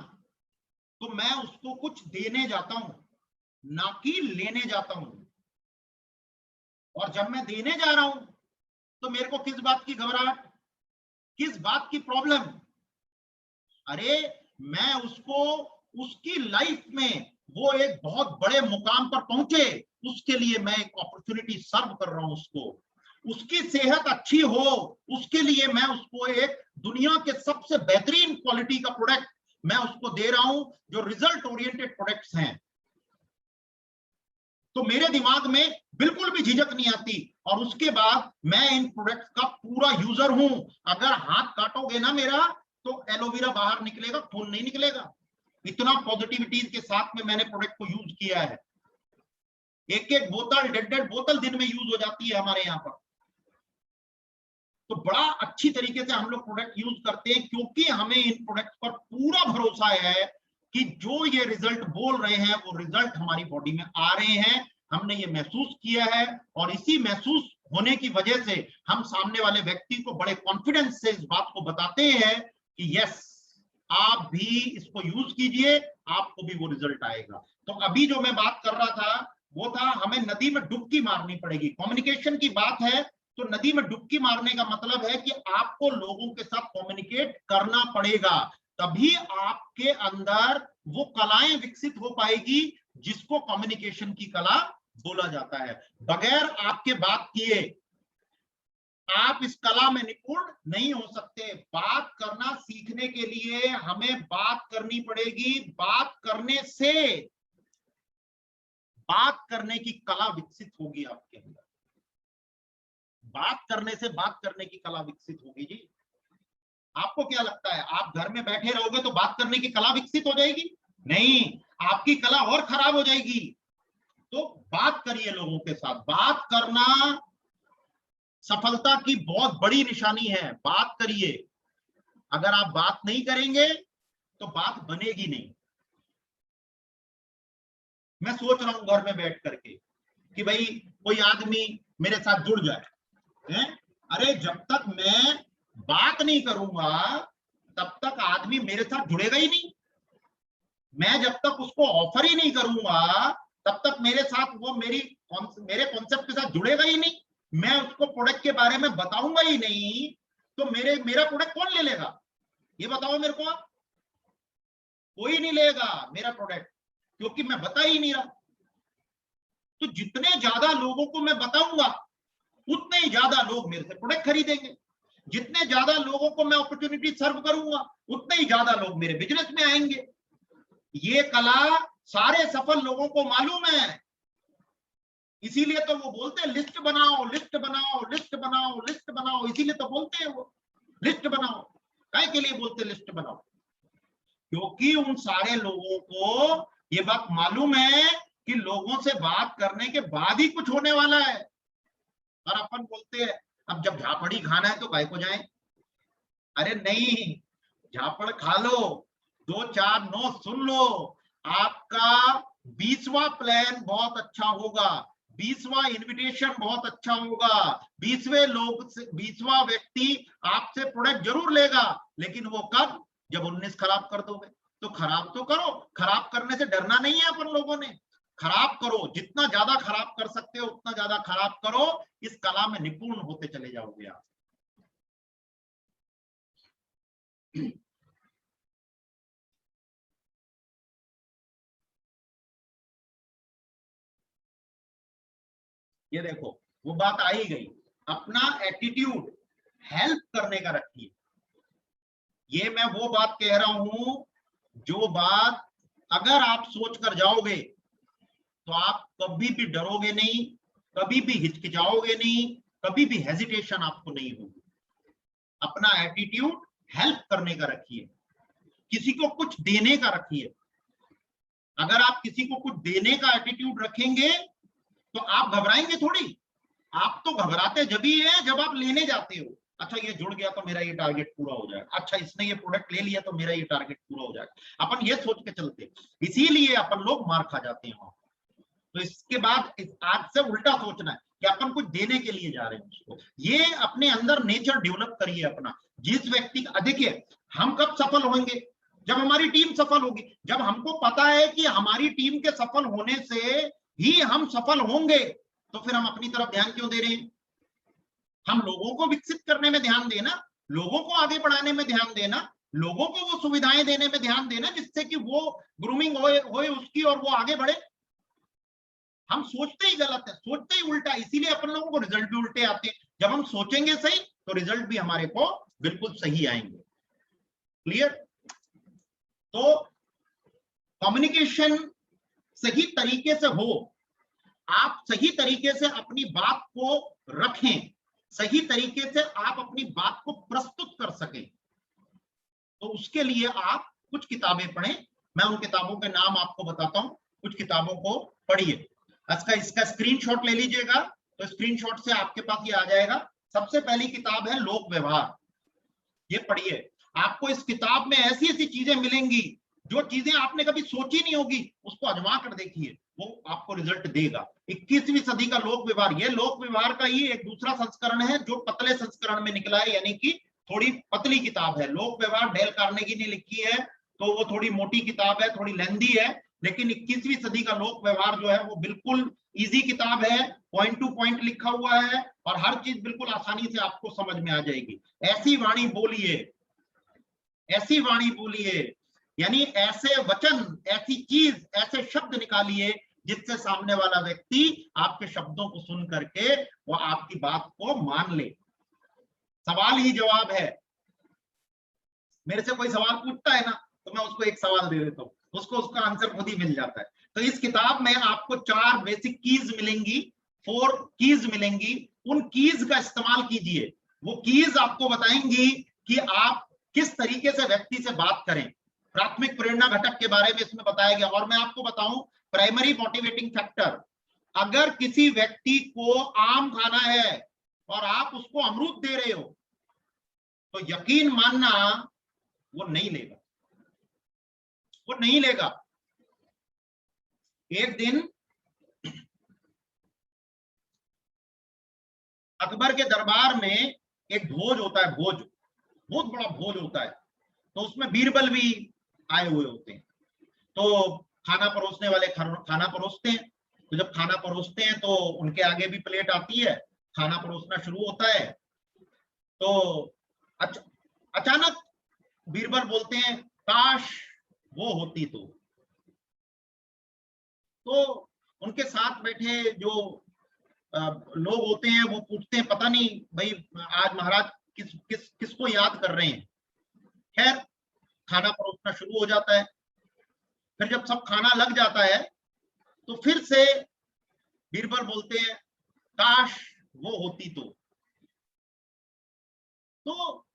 तो मैं उसको कुछ देने जाता हूं, ना कि लेने जाता हूं। और जब मैं देने जा रहा हूं तो मेरे को किस बात की घबराहट, किस बात की प्रॉब्लम? अरे मैं उसको, उसकी लाइफ में वो एक बहुत बड़े मुकाम पर पहुंचे, उसके लिए मैं एक अपॉर्चुनिटी सर्व कर रहा हूं उसको। उसकी सेहत अच्छी हो, उसके लिए मैं उसको एक दुनिया के सबसे बेहतरीन क्वालिटी का प्रोडक्ट मैं उसको दे रहा हूं जो रिजल्ट ओरिएंटेड प्रोडक्ट्स हैं। तो मेरे दिमाग में बिल्कुल भी झिझक नहीं आती, और उसके बाद मैं इन प्रोडक्ट्स का पूरा यूजर हूं। अगर हाथ काटोगे ना मेरा तो एलोवेरा बाहर निकलेगा, खून नहीं निकलेगा। इतना पॉजिटिविटी के साथ में मैंने प्रोडक्ट को यूज किया है। एक एक बोतल, डेढ़ बोतल दिन में यूज हो जाती है हमारे यहाँ पर। तो बड़ा अच्छी तरीके से हम लोग प्रोडक्ट यूज करते हैं, क्योंकि हमें इन प्रोडक्ट पर पूरा भरोसा है कि जो ये रिजल्ट बोल रहे हैं वो रिजल्ट हमारी बॉडी में आ रहे हैं। हमने ये महसूस किया है, और इसी महसूस होने की वजह से हम सामने वाले व्यक्ति को बड़े कॉन्फिडेंस से इस बात को बताते हैं कि यस, आप भी इसको यूज कीजिए, आपको भी वो रिजल्ट आएगा। तो अभी जो मैं बात कर रहा था वो था हमें नदी में डुबकी मारनी पड़ेगी। कम्युनिकेशन की बात है, तो नदी में डुबकी मारने का मतलब है कि आपको लोगों के साथ कम्युनिकेट करना पड़ेगा, तभी आपके अंदर वो कलाएं विकसित हो पाएगी जिसको कम्युनिकेशन की कला बोला जाता है। बगैर आपके बात किए आप इस कला में निपुण नहीं हो सकते। बात करना सीखने के लिए हमें बात करनी पड़ेगी। बात करने से बात करने की कला विकसित होगी आपके अंदर। बात करने से बात करने की कला विकसित होगी जी। आपको क्या लगता है, आप घर में बैठे रहोगे तो बात करने की कला विकसित हो जाएगी? नहीं, आपकी कला और खराब हो जाएगी। तो बात करिए लोगों के साथ। बात करना सफलता की बहुत बड़ी निशानी है। बात करिए। अगर आप बात नहीं करेंगे तो बात बनेगी नहीं। मैं सोच रहा हूं घर में बैठ करके कि भाई कोई आदमी मेरे साथ जुड़ जाए, हैं? अरे जब तक मैं बात नहीं करूंगा तब तक आदमी मेरे साथ जुड़ेगा ही नहीं। मैं जब तक उसको ऑफर ही नहीं करूंगा तब तक मेरे साथ वो मेरे कॉन्सेप्ट के साथ जुड़ेगा ही नहीं। मैं उसको प्रोडक्ट के बारे में बताऊंगा ही नहीं तो मेरा प्रोडक्ट कौन ले लेगा? ये बताओ मेरे को आप। कोई नहीं लेगा मेरा प्रोडक्ट, क्योंकि मैं बता ही नहीं रहा। तो जितने ज्यादा लोगों को मैं बताऊंगा उतने ही ज्यादा लोग मेरे से प्रोडक्ट खरीदेंगे। जितने ज्यादा लोगों को मैं अपॉर्चुनिटी सर्व करूंगा उतने ही ज्यादा लोग मेरे बिजनेस में आएंगे। ये कला सारे सफल लोगों को मालूम है, इसीलिए तो वो बोलते हैं लिस्ट बनाओ, लिस्ट बनाओ, लिस्ट बनाओ, लिस्ट बनाओ। इसीलिए तो बोलते हैं वो लिस्ट बनाओ। काय के लिए बोलते लिस्ट बनाओ? क्योंकि उन सारे लोगों को ये बात मालूम है कि लोगों से बात करने के बाद ही कुछ होने वाला है। और अपन बोलते हैं अब जब झापड़ी खाना है तो काय को जाए? अरे नहीं, झापड़ खा लो, 2-4 नो सुन लो, आपका 20वां प्लान बहुत अच्छा होगा, 20वां इन्विटेशन बहुत अच्छा होगा, 20वें लोग से 20वां व्यक्ति आपसे प्रोडक्ट जरूर लेगा। लेकिन वो कब? जब 19 खराब कर दोगे। तो खराब तो करो, खराब करने से डरना नहीं है अपन लोगों ने। खराब करो, जितना ज्यादा खराब कर सकते हो उतना ज्यादा खराब करो। इस कला में निपुण होते चले जाओगे आप। ये देखो वो बात आ ही गई। अपना एटीट्यूड हेल्प करने का रखिए। ये मैं वो बात कह रहा हूं जो बात अगर आप सोच कर जाओगे तो आप कभी भी डरोगे नहीं, कभी भी हिचकिचाओगे नहीं, कभी भी हेजिटेशन आपको नहीं होगी। अपना एटीट्यूड हेल्प करने का रखिए, किसी को कुछ देने का रखिए। अगर आप किसी को कुछ देने का एटीट्यूड रखेंगे तो आप घबराएंगे थोड़ी। आप तो घबराते जब ही है जब आप लेने जाते हो। अच्छा ये जुड़ गया तो मेरा ये टारगेट पूरा हो जाएगा, अच्छा इसने ये प्रोडक्ट ले लिया तो मेरा ये टारगेट पूरा हो जाएगा। अपन ये सोच के चलते, इसीलिए अपन लोग मार खा जाते हैं। तो इसके बाद आज से उल्टा सोचना है कि अपन कुछ देने के लिए जा रहे हैं उसको। ये अपने अंदर नेचर डेवलप करिए अपना। जिस व्यक्ति का, देखिए हम कब सफल होंगे? जब हमारी टीम सफल होगी। जब हमको पता है कि हमारी टीम के सफल होने से ही हम सफल होंगे तो फिर हम अपनी तरफ ध्यान क्यों दे रहे हैं? हम लोगों को विकसित करने में ध्यान देना, लोगों को आगे बढ़ाने में ध्यान देना, लोगों को वो सुविधाएं देने में ध्यान देना जिससे कि वो ग्रूमिंग होए उसकी और वो आगे बढ़े। हम सोचते ही गलत है, सोचते ही उल्टा, इसीलिए अपन लोगों को रिजल्ट भी उल्टे आते हैं। जब हम सोचेंगे सही तो रिजल्ट भी हमारे को बिल्कुल सही आएंगे। क्लियर? तो कम्युनिकेशन सही तरीके से हो, आप सही तरीके से अपनी बात को रखें, सही तरीके से आप अपनी बात को प्रस्तुत कर सकें, तो उसके लिए आप कुछ किताबें पढ़ें। मैं उन किताबों के नाम आपको बताता हूं, कुछ किताबों को पढ़िए। इसका स्क्रीनशॉट ले लीजिएगा, तो स्क्रीनशॉट से आपके पास ये आ जाएगा। सबसे पहली किताब है लोक व्यवहार, ये पढ़िए। आपको इस किताब में ऐसी ऐसी चीजें मिलेंगी, जो चीजें आपने कभी सोची नहीं होगी, उसको आजमा कर देखिए, वो आपको रिजल्ट देगा। 21वीं सदी का लोक व्यवहार, ये लोक व्यवहार का ही एक दूसरा संस्करण है जो पतले संस्करण में निकला है, यानी कि थोड़ी पतली किताब है। लोक व्यवहार डेल कार्नेगी ने लिखी है, तो वो थोड़ी मोटी किताब है, थोड़ी लेंदी है, लेकिन 21वीं सदी का लोक व्यवहार जो है वो बिल्कुल इजी किताब है, पॉइंट टू पॉइंट लिखा हुआ है, और हर चीज बिल्कुल आसानी से आपको समझ में आ जाएगी। ऐसी वाणी बोलिए, ऐसी वाणी बोलिए, यानी ऐसे वचन, ऐसी चीज, ऐसे शब्द निकालिए जिससे सामने वाला व्यक्ति आपके शब्दों को सुन करके वो आपकी बात को मान ले। सवाल ही जवाब है। मेरे से कोई सवाल पूछता है ना, तो मैं उसको एक सवाल दे देता हूँ, उसको उसका आंसर खुद ही मिल जाता है। तो इस किताब में आपको 4 बेसिक कीज मिलेंगी, 4 कीज मिलेंगी। उन कीज का इस्तेमाल कीजिए। वो कीज आपको बताएंगी कि आप किस तरीके से व्यक्ति से बात करें। प्राथमिक प्रेरणा घटक के बारे में इसमें बताया गया। और मैं आपको बताऊं, प्राइमरी मोटिवेटिंग फैक्टर, अगर किसी व्यक्ति को आम खाना है और आप उसको अमरूद दे रहे हो, तो यकीन मानना वो नहीं लेगा, वो नहीं लेगा। एक दिन अकबर के दरबार में एक भोज होता है, भोज, बहुत बड़ा भोज होता है, तो उसमें बीरबल भी आए हुए होते हैं। तो खाना परोसने वाले खाना परोसते हैं, तो जब खाना परोसते हैं तो उनके आगे भी प्लेट आती है, खाना परोसना शुरू होता है। तो अचानक बीरबल बोलते हैं, काश वो होती तो उनके साथ बैठे जो लोग होते हैं वो पूछते हैं, पता नहीं भाई आज महाराज किसको याद कर रहे हैं। खैर, खाना परोसना शुरू हो जाता है। फिर जब सब खाना लग जाता है तो फिर से बीरबल बोलते हैं, काश वो होती तो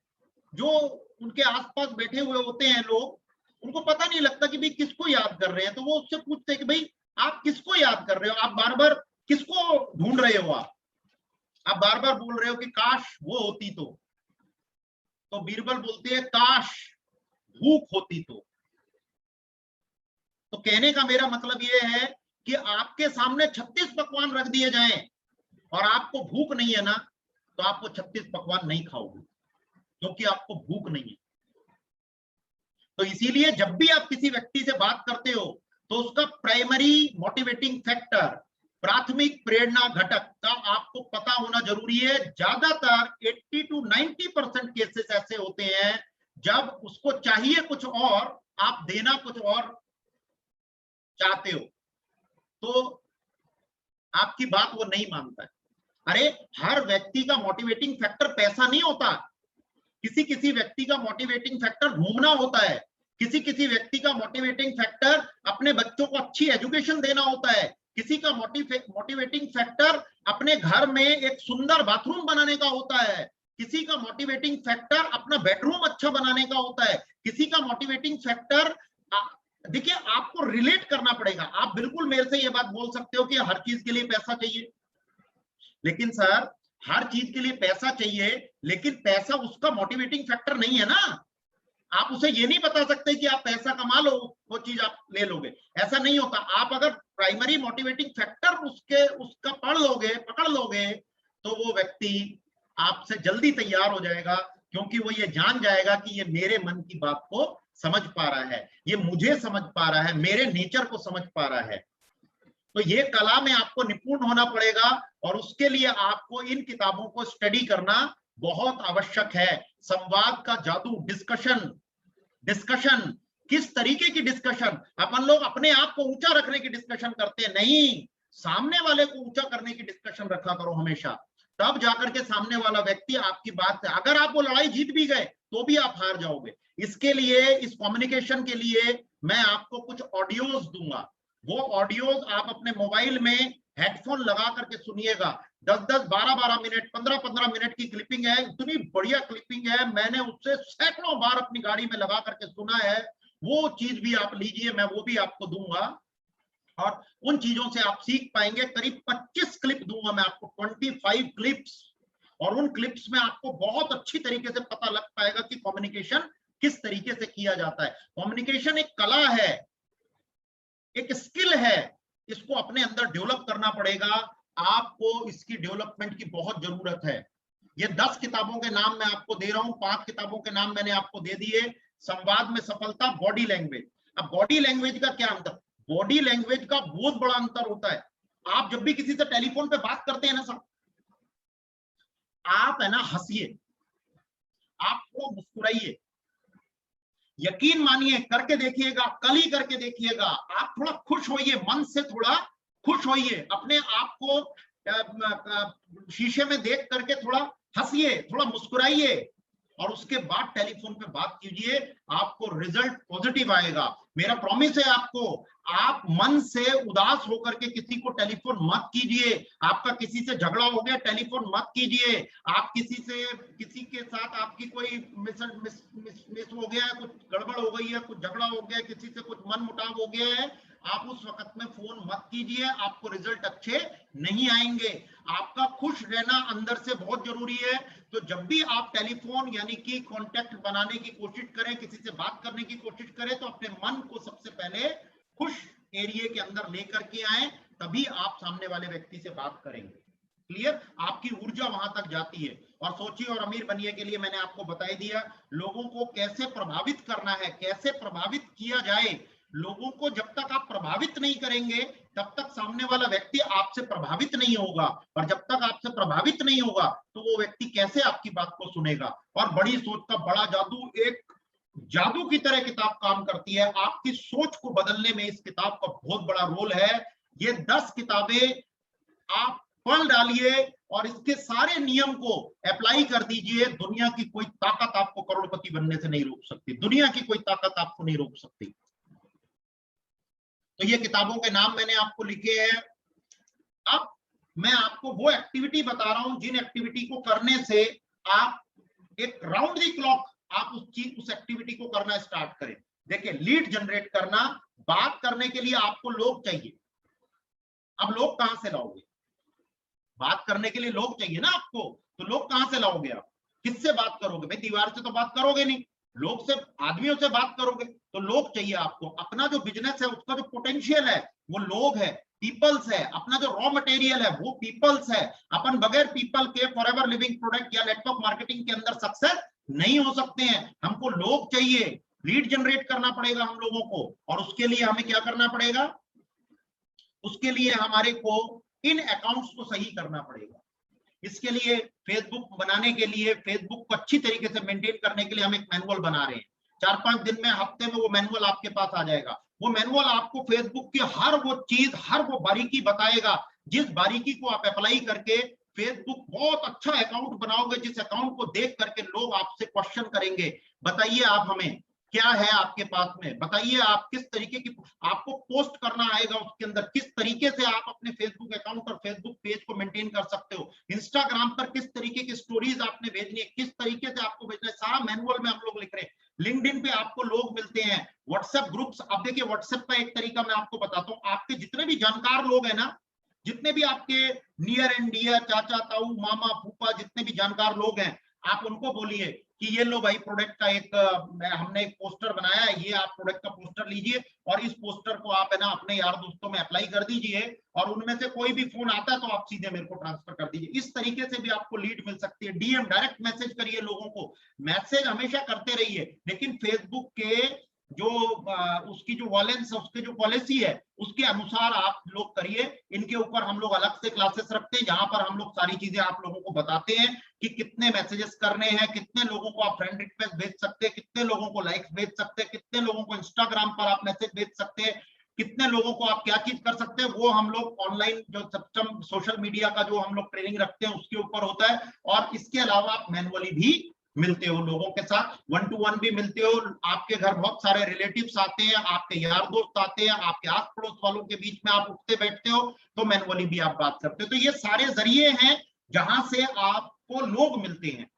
जो उनके आसपास बैठे हुए होते हैं लोग, उनको पता नहीं लगता कि भाई किसको याद कर रहे हैं। तो वो उससे पूछते हैं कि भाई आप किसको याद कर रहे हो, आप बार बार किसको ढूंढ रहे हो, आप बार बार बोल रहे हो कि काश वो होती तो बीरबल बोलते हैं, काश भूख होती तो कहने का मेरा मतलब ये है कि आपके सामने 36 पकवान रख दिए जाएं और आपको भूख नहीं है ना, तो आपको 36 पकवान नहीं खाओगे, क्योंकि आपको भूख नहीं है। तो इसीलिए जब भी आप किसी व्यक्ति से बात करते हो, तो उसका प्राइमरी मोटिवेटिंग फैक्टर, प्राथमिक प्रेरणा घटक का आपको पता होना जरूरी है। ज्यादातर 80 to 90% केसेस ऐसे होते हैं जब उसको चाहिए कुछ और, आप देना कुछ और चाहते हो, तो आपकी बात वो नहीं मानता है। अरे, हर व्यक्ति का मोटिवेटिंग फैक्टर पैसा नहीं होता, किसी किसी व्यक्ति का मोटिवेटिंग फैक्टर घूमना होता है, किसी किसी व्यक्ति का मोटिवेटिंग फैक्टर अपने बच्चों को अच्छी एजुकेशन देना होता है, किसी का मोटिवेटिंग फैक्टर अपने घर में एक सुंदर बाथरूम बनाने का होता है, किसी का मोटिवेटिंग फैक्टर अपना बेडरूम अच्छा बनाने का होता है, किसी का मोटिवेटिंग फैक्टर, देखिए आपको रिलेट करना पड़ेगा। आप बिल्कुल मेरे से ये बात बोल सकते हो कि हर चीज के लिए पैसा चाहिए, लेकिन सर हर चीज के लिए पैसा चाहिए, लेकिन पैसा उसका मोटिवेटिंग फैक्टर नहीं है ना। आप उसे ये नहीं बता सकते कि आप पैसा कमा लो, वो चीज आप ले लोगे, ऐसा नहीं होता। आप अगर प्राइमरी मोटिवेटिंग फैक्टर उसका पकड़ लोगे, तो वो व्यक्ति आपसे जल्दी तैयार हो जाएगा, क्योंकि वो ये जान जाएगा कि ये मेरे मन की बात को समझ पा रहा है, ये मुझे समझ पा रहा है, मेरे नेचर को समझ पा रहा है। तो ये कला में आपको निपुण होना पड़ेगा, और उसके लिए आपको इन किताबों को स्टडी करना बहुत आवश्यक है। संवाद का जादू, डिस्कशन, किस तरीके की डिस्कशन। अपन लोग अपने आप को ऊंचा रखने की डिस्कशन करते हैं, नहीं, सामने वाले को ऊंचा करने की डिस्कशन रखा करो हमेशा, तब जाकर के सामने वाला व्यक्ति आपकी बात से, अगर आप वो लड़ाई जीत भी गए तो भी आप हार जाओगे। इसके लिए, इस कम्युनिकेशन के लिए मैं आपको कुछ ऑडियोज दूंगा। वो ऑडियोज आप अपने मोबाइल में हेडफोन लगा करके सुनिएगा। 10-10, 12-12 मिनट, 15-15 मिनट की क्लिपिंग है, इतनी बढ़िया क्लिपिंग है, मैंने उससे सैकड़ों बार अपनी गाड़ी में लगा करके सुना है। वो चीज भी आप लीजिए, मैं वो भी आपको दूंगा और उन चीजों से आप सीख पाएंगे। करीब 25 क्लिप दूंगा मैं आपको, 25 क्लिप्स, और उन क्लिप्स में आपको बहुत अच्छी तरीके से पता लग पाएगा कि कम्युनिकेशन किस तरीके से किया जाता है। कम्युनिकेशन एक कला है, एक स्किल है, इसको अपने अंदर डेवलप करना पड़ेगा। आपको इसकी डेवलपमेंट की बहुत जरूरत है। ये 10 किताबों के नाम मैं आपको दे रहा हूं, 5 किताबों के नाम मैंने आपको दे दिए। संवाद में सफलता, बॉडी लैंग्वेज। अब बॉडी लैंग्वेज का क्या अंतर? बॉडी लैंग्वेज का बहुत बड़ा अंतर होता है। आप जब भी किसी से टेलीफोन पे बात करते हैं ना सब, आप है ना हंसिए, आप थोड़ा मुस्कुराइए, यकीन मानिए, करके देखिएगा, कल ही करके देखिएगा, आप थोड़ा खुश होइए, मन से थोड़ा खुश होइए, अपने आप को शीशे में देख करके थोड़ा हंसिए, थोड़ा मुस्कुराइए, और उसके बाद टेलीफोन पे बात कीजिए, आपको रिजल्ट पॉजिटिव आएगा। मेरा प्रॉमिस है आपको। आप मन से उदास होकर के किसी को टेलीफोन मत कीजिए। आपका किसी से झगड़ा हो गया, टेलीफोन मत कीजिए। आप किसी के साथ आपकी कोई मिस हो गया है, कुछ गड़बड़ हो गई है, कुछ झगड़ा हो गया है, किसी से कुछ मन मुटाव हो गया है, आप उस वक्त में फोन मत कीजिए, आपको रिजल्ट अच्छे नहीं आएंगे। आपका खुश रहना अंदर से बहुत जरूरी है। तो जब भी आप टेलीफोन यानी कि कांटेक्ट बनाने की कोशिश करें, किसी से बात करने की कोशिश करें, तो अपने मन को सबसे पहले खुश एरिया के अंदर लेकर के आए, तभी आप सामने वाले व्यक्ति से बात करेंगे। क्लियर? आपकी ऊर्जा वहां तक जाती है। और सोचिए और अमीर बनिए के लिए मैंने आपको बता ही दिया, लोगों को कैसे प्रभावित करना है, कैसे प्रभावित किया जाए। लोगों को जब तक आप प्रभावित नहीं करेंगे, तब तक सामने वाला व्यक्ति आपसे प्रभावित नहीं होगा, और जब तक आपसे प्रभावित नहीं होगा तो वो व्यक्ति कैसे आपकी बात को सुनेगा। और बड़ी सोच का बड़ा जादू, एक जादू की तरह किताब काम करती है। आपकी सोच को बदलने में इस किताब का बहुत बड़ा रोल है। ये 10 किताबें आप पढ़ डालिए और इसके सारे नियम को अप्लाई कर दीजिए। दुनिया की कोई ताकत आपको करोड़पति बनने से नहीं रोक सकती, दुनिया की कोई ताकत आपको नहीं रोक सकती। तो ये किताबों के नाम मैंने आपको लिखे हैं। अब मैं आपको वो एक्टिविटी बता रहा हूं जिन एक्टिविटी को करने से आप एक राउंड द क्लॉक आप उस एक्टिविटी को करना स्टार्ट करें। देखिए, लीड जनरेट करना, बात करने के लिए आपको लोग चाहिए। अब लोग कहां से लाओगे? बात करने के लिए लोग चाहिए ना आपको, तो लोग कहां से लाओगे? आप किससे बात करोगे? भाई दीवार से तो बात करोगे नहीं, लोग से, आदमियों से बात करोगे। तो लोग चाहिए आपको। अपना जो बिजनेस है उसका जो पोटेंशियल है वो लोग है, पीपल्स है। अपना जो रॉ मटेरियल है वो पीपल्स है। अपन बगैर पीपल के फॉरएवर लिविंग प्रोडक्ट या नेटवर्क मार्केटिंग के अंदर सक्सेस नहीं हो सकते हैं। हमको लोग चाहिए, लीड जनरेट करना पड़ेगा हम लोगों को। और उसके लिए हमें क्या करना पड़ेगा? उसके लिए हमारे को इन अकाउंट्स को सही करना पड़ेगा। इसके लिए फेसबुक बनाने के लिए, फेसबुक को अच्छी तरीके से मेंटेन करने के लिए हम एक मैनुअल बना रहे हैं। 4-5 दिन में, हफ्ते में वो मैनुअल आपके पास आ जाएगा। वो मैनुअल आपको फेसबुक की हर वो चीज, हर वो बारीकी बताएगा, जिस बारीकी को आप अप्लाई करके फेसबुक बहुत अच्छा अकाउंट बनाओगे, जिस अकाउंट को देख करके लोग आपसे क्वेश्चन करेंगे, बताइए आप हमें क्या है आपके पास में, बताइए आप किस तरीके की आपको पोस्ट करना आएगा उसके अंदर, किस तरीके से आप अपने फेसबुक अकाउंट और फेसबुक पेज को मेंटेन कर सकते हो, इंस्टाग्राम पर किस तरीके की स्टोरीज आपने भेजनी है, किस तरीके से आपको भेजना है, सारा मैनुअल में हम लोग लिख रहे हैं। लिंक्डइन पे आपको लोग मिलते हैं, व्हाट्सएप ग्रुप्स। अब देखिए, व्हाट्सएप का एक तरीका मैं आपको बताता हूँ। आपके जितने भी जानकार लोग हैं ना, जितने भी आपके नियर एंड डियर, चाचा ताऊ मामा फूफा, जितने भी जानकार लोग हैं, आप उनको बोलिए कि ये लो भाई, प्रोडक्ट का हमने एक पोस्टर बनाया है, ये आप प्रोडक्ट का पोस्टर लीजिए और इस पोस्टर को आप है ना अपने यार दोस्तों में अप्लाई कर दीजिए, और उनमें से कोई भी फोन आता है तो आप सीधे मेरे को ट्रांसफर कर दीजिए। इस तरीके से भी आपको लीड मिल सकती है। डीएम, डायरेक्ट मैसेज करिए लोगों को, मैसेज हमेशा करते रहिए, लेकिन फेसबुक के जो उसकी जो वॉलेंस है, उसके जो पॉलिसी है, उसके अनुसार आप लोग करिए। इनके ऊपर हम लोग अलग से क्लासेस रखते हैं, जहां पर हम लोग सारी चीजें आप लोगों को बताते हैं कि कितने मैसेजेस करने हैं, कितने लोगों को आप फ्रेंड रिक्वेस्ट भेज सकते हैं, कितने लोगों को लाइक्स भेज सकते हैं, कितने लोगों को इंस्टाग्राम पर आप मैसेज भेज सकते हैं, कितने लोगों को आप क्या चीज कर सकते हैं। वो हम लोग ऑनलाइन जो सोशल मीडिया का जो हम लोग ट्रेनिंग रखते हैं उसके ऊपर होता है। और इसके अलावा आप मैनुअली भी मिलते हो लोगों के साथ, 1 to 1 भी मिलते हो, आपके घर बहुत सारे रिलेटिव्स आते हैं, आपके यार दोस्त आते हैं, आपके आस पड़ोस वालों के बीच में आप उठते बैठते हो, तो मैनुअली भी आप बात करते हो। तो ये सारे जरिए हैं जहां से आपको लोग मिलते हैं।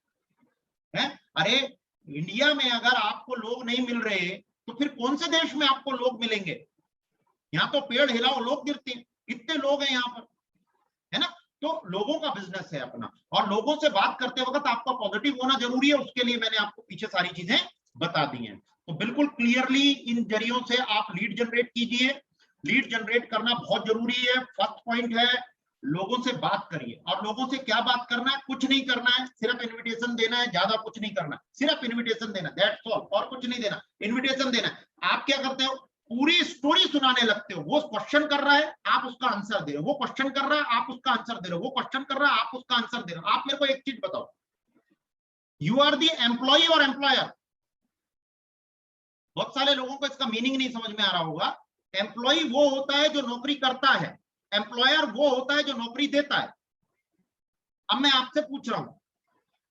अरे इंडिया में अगर आपको लोग नहीं मिल रहे तो फिर कौन से देश में आपको लोग मिलेंगे? यहाँ तो पेड़ हिलाओ लोग गिरते हैं, कितने लोग हैं यहाँ पर, है ना। तो लोगों का बिजनेस है अपना, और लोगों से बात करते वक्त आपका पॉजिटिव होना जरूरी है, उसके लिए मैंने आपको पीछे सारी चीजें बता दी हैं। तो बिल्कुल क्लियरली इन जरियों से आप लीड जनरेट कीजिए। लीड जनरेट करना बहुत जरूरी है। फर्स्ट पॉइंट है लोगों से बात करिए। और लोगों से क्या बात करना है? कुछ नहीं करना है, सिर्फ इन्विटेशन देना है, ज्यादा कुछ नहीं करना, सिर्फ इन्विटेशन देना, दैट्स ऑल, और कुछ नहीं देना, इन्विटेशन देना है। आप क्या करते हो? पूरी स्टोरी सुनाने लगते हो। वो क्वेश्चन कर रहा है, आप उसका आंसर दे रहे हो, वो क्वेश्चन कर रहा है, आप उसका आंसर दे रहे हो, वो क्वेश्चन कर रहा है, आप उसका आंसर दे रहे हो। आप मेरे को एक चीज बताओ, यू आर दी एम्प्लॉय और एम्प्लॉयर? बहुत सारे लोगों को इसका मीनिंग नहीं समझ में आ रहा होगा। एम्प्लॉय वो होता है जो नौकरी करता है, एम्प्लॉयर वो होता है जो नौकरी देता है। अब मैं आपसे पूछ रहा हूं,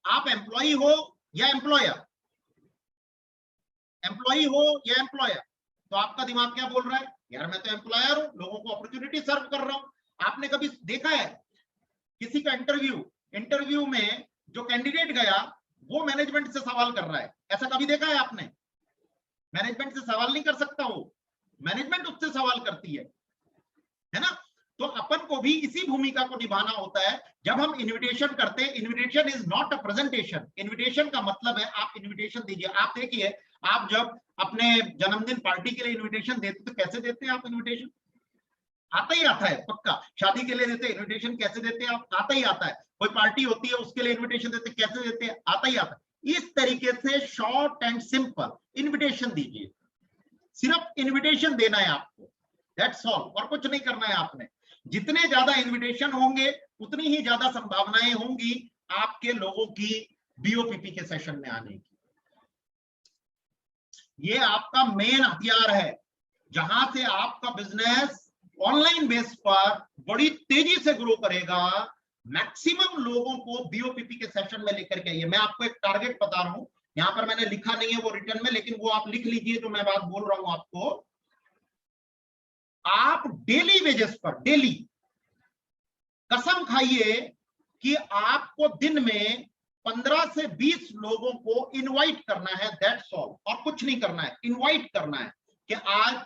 आप एम्प्लॉय हो या एम्प्लॉयर? एम्प्लॉय हो या एम्प्लॉयर? तो आपका दिमाग क्या बोल रहा है? यार मैं तो एम्प्लॉयर हूं, लोगों को अपॉर्चुनिटी सर्व कर रहा हूं। आपने कभी देखा है किसी का इंटरव्यू में जो कैंडिडेट गया वो मैनेजमेंट से सवाल कर रहा है? ऐसा कभी देखा है आपने? मैनेजमेंट से सवाल नहीं कर सकता वो, मैनेजमेंट उससे सवाल करती है ना। तो अपन को भी इसी भूमिका को निभाना होता है जब हम इनविटेशन करते हैं। Invitation is not a presentation. Invitation का मतलब है आप इनविटेशन दीजिए। आप देखिए, आप जब अपने जन्मदिन पार्टी के लिए इनविटेशन देते तो कैसे देते हैं आप इनविटेशन? आता ही आता है पक्का। शादी के लिए देते हैं इनविटेशन, कैसे देते हैं आप? आता ही आता है। कोई पार्टी होती है उसके लिए इनविटेशन देते, कैसे देते हैं? आता ही आता है। इस तरीके से शॉर्ट एंड सिंपल इनविटेशन दीजिए। सिर्फ इनविटेशन देना है आपको, दैट्स ऑल, और कुछ नहीं करना है आपने। जितने ज्यादा इनविटेशन होंगे उतनी ही ज्यादा संभावनाएं होंगी आपके लोगों की बीओपीपी के सेशन में आने की। ये आपका मेन हथियार है जहां से आपका बिजनेस ऑनलाइन बेस पर बड़ी तेजी से ग्रो करेगा। मैक्सिमम लोगों को बीओपीपी के सेशन में लेकर के आइए। मैं आपको एक टारगेट बता रहा हूं, यहां पर मैंने लिखा नहीं है वो रिटर्न में, लेकिन वो आप लिख लीजिए जो मैं बात बोल रहा हूं आपको। आप डेली वेजेस पर, डेली कसम खाइए कि आपको दिन में 15 से 20 लोगों को इनवाइट करना है, दैट्स ऑल, और कुछ नहीं करना है। इनवाइट करना है कि आज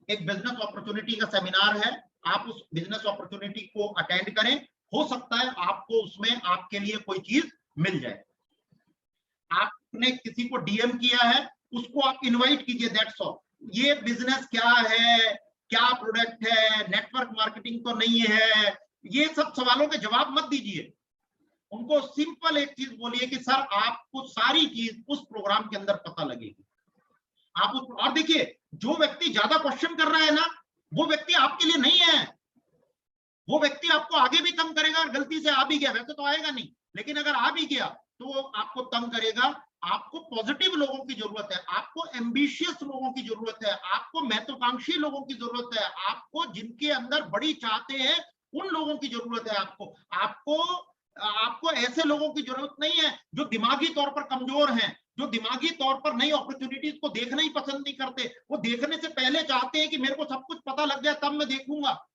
एक बिजनेस अपॉर्चुनिटी का सेमिनार है, आप उस बिजनेस अपॉर्चुनिटी को अटेंड करें। हो सकता है आपको उसमें आपके लिए कोई चीज मिल जाए। आपने किसी को डीएम किया है, उसको आप इनवाइट कीजिए, दैट्स ऑल। ये बिजनेस क्या है, क्या प्रोडक्ट है, नेटवर्क मार्केटिंग तो नहीं है, ये सब सवालों के जवाब मत दीजिए। उनको सिंपल एक चीज बोलिए कि सर आपको सारी चीज उस प्रोग्राम के अंदर पता लगेगी। आप उस, और देखिए जो व्यक्ति ज्यादा क्वेश्चन कर रहा है ना, वो व्यक्ति आपके लिए नहीं है। वो व्यक्ति आपको आगे भी तंग करेगा, और गलती से आ भी गया, वैसे तो आएगा नहीं, लेकिन अगर आ भी गया तो वो आपको तंग करेगा। आपको पॉजिटिव लोगों की जरूरत है, आपको एम्बिशियस लोगों की जरूरत है, आपको महत्वाकांक्षी लोगों की जरूरत है, आपको जिनके अंदर बड़ी चाहते हैं उन लोगों की जरूरत है। आपको ऐसे लोगों की जरूरत नहीं है जो दिमागी तौर पर कमजोर हैं, जो दिमागी तौर पर नई अपॉर्चुनिटीज को देखना ही पसंद नहीं करते। वो देखने से पहले चाहते हैं कि मेरे को सब कुछ पता लग जाए तब मैं देखूंगा।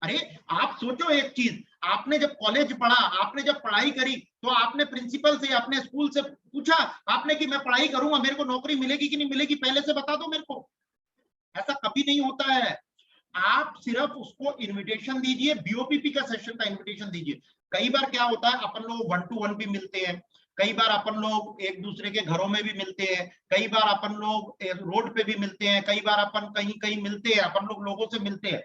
अरे आप सोचो एक चीज, आपने जब कॉलेज पढ़ा, आपने जब पढ़ाई करी, तो आपने प्रिंसिपल से, अपने स्कूल से पूछा आपने कि मैं पढ़ाई करूंगा, मेरे को नौकरी मिलेगी कि नहीं मिलेगी, पहले से बता दो मेरे को? ऐसा कभी नहीं होता है। आप सिर्फ उसको इनविटेशन दीजिए, बीओपीपी का सेशन का इनविटेशन दीजिए। कई बार क्या होता है, अपन लोग 1 to 1 भी मिलते हैं, कई बार अपन लोग एक दूसरे के घरों में भी मिलते हैं, कई बार अपन लोग रोड पे भी मिलते हैं, कई बार अपन कहीं कहीं मिलते हैं, अपन लोग लोगों से मिलते हैं,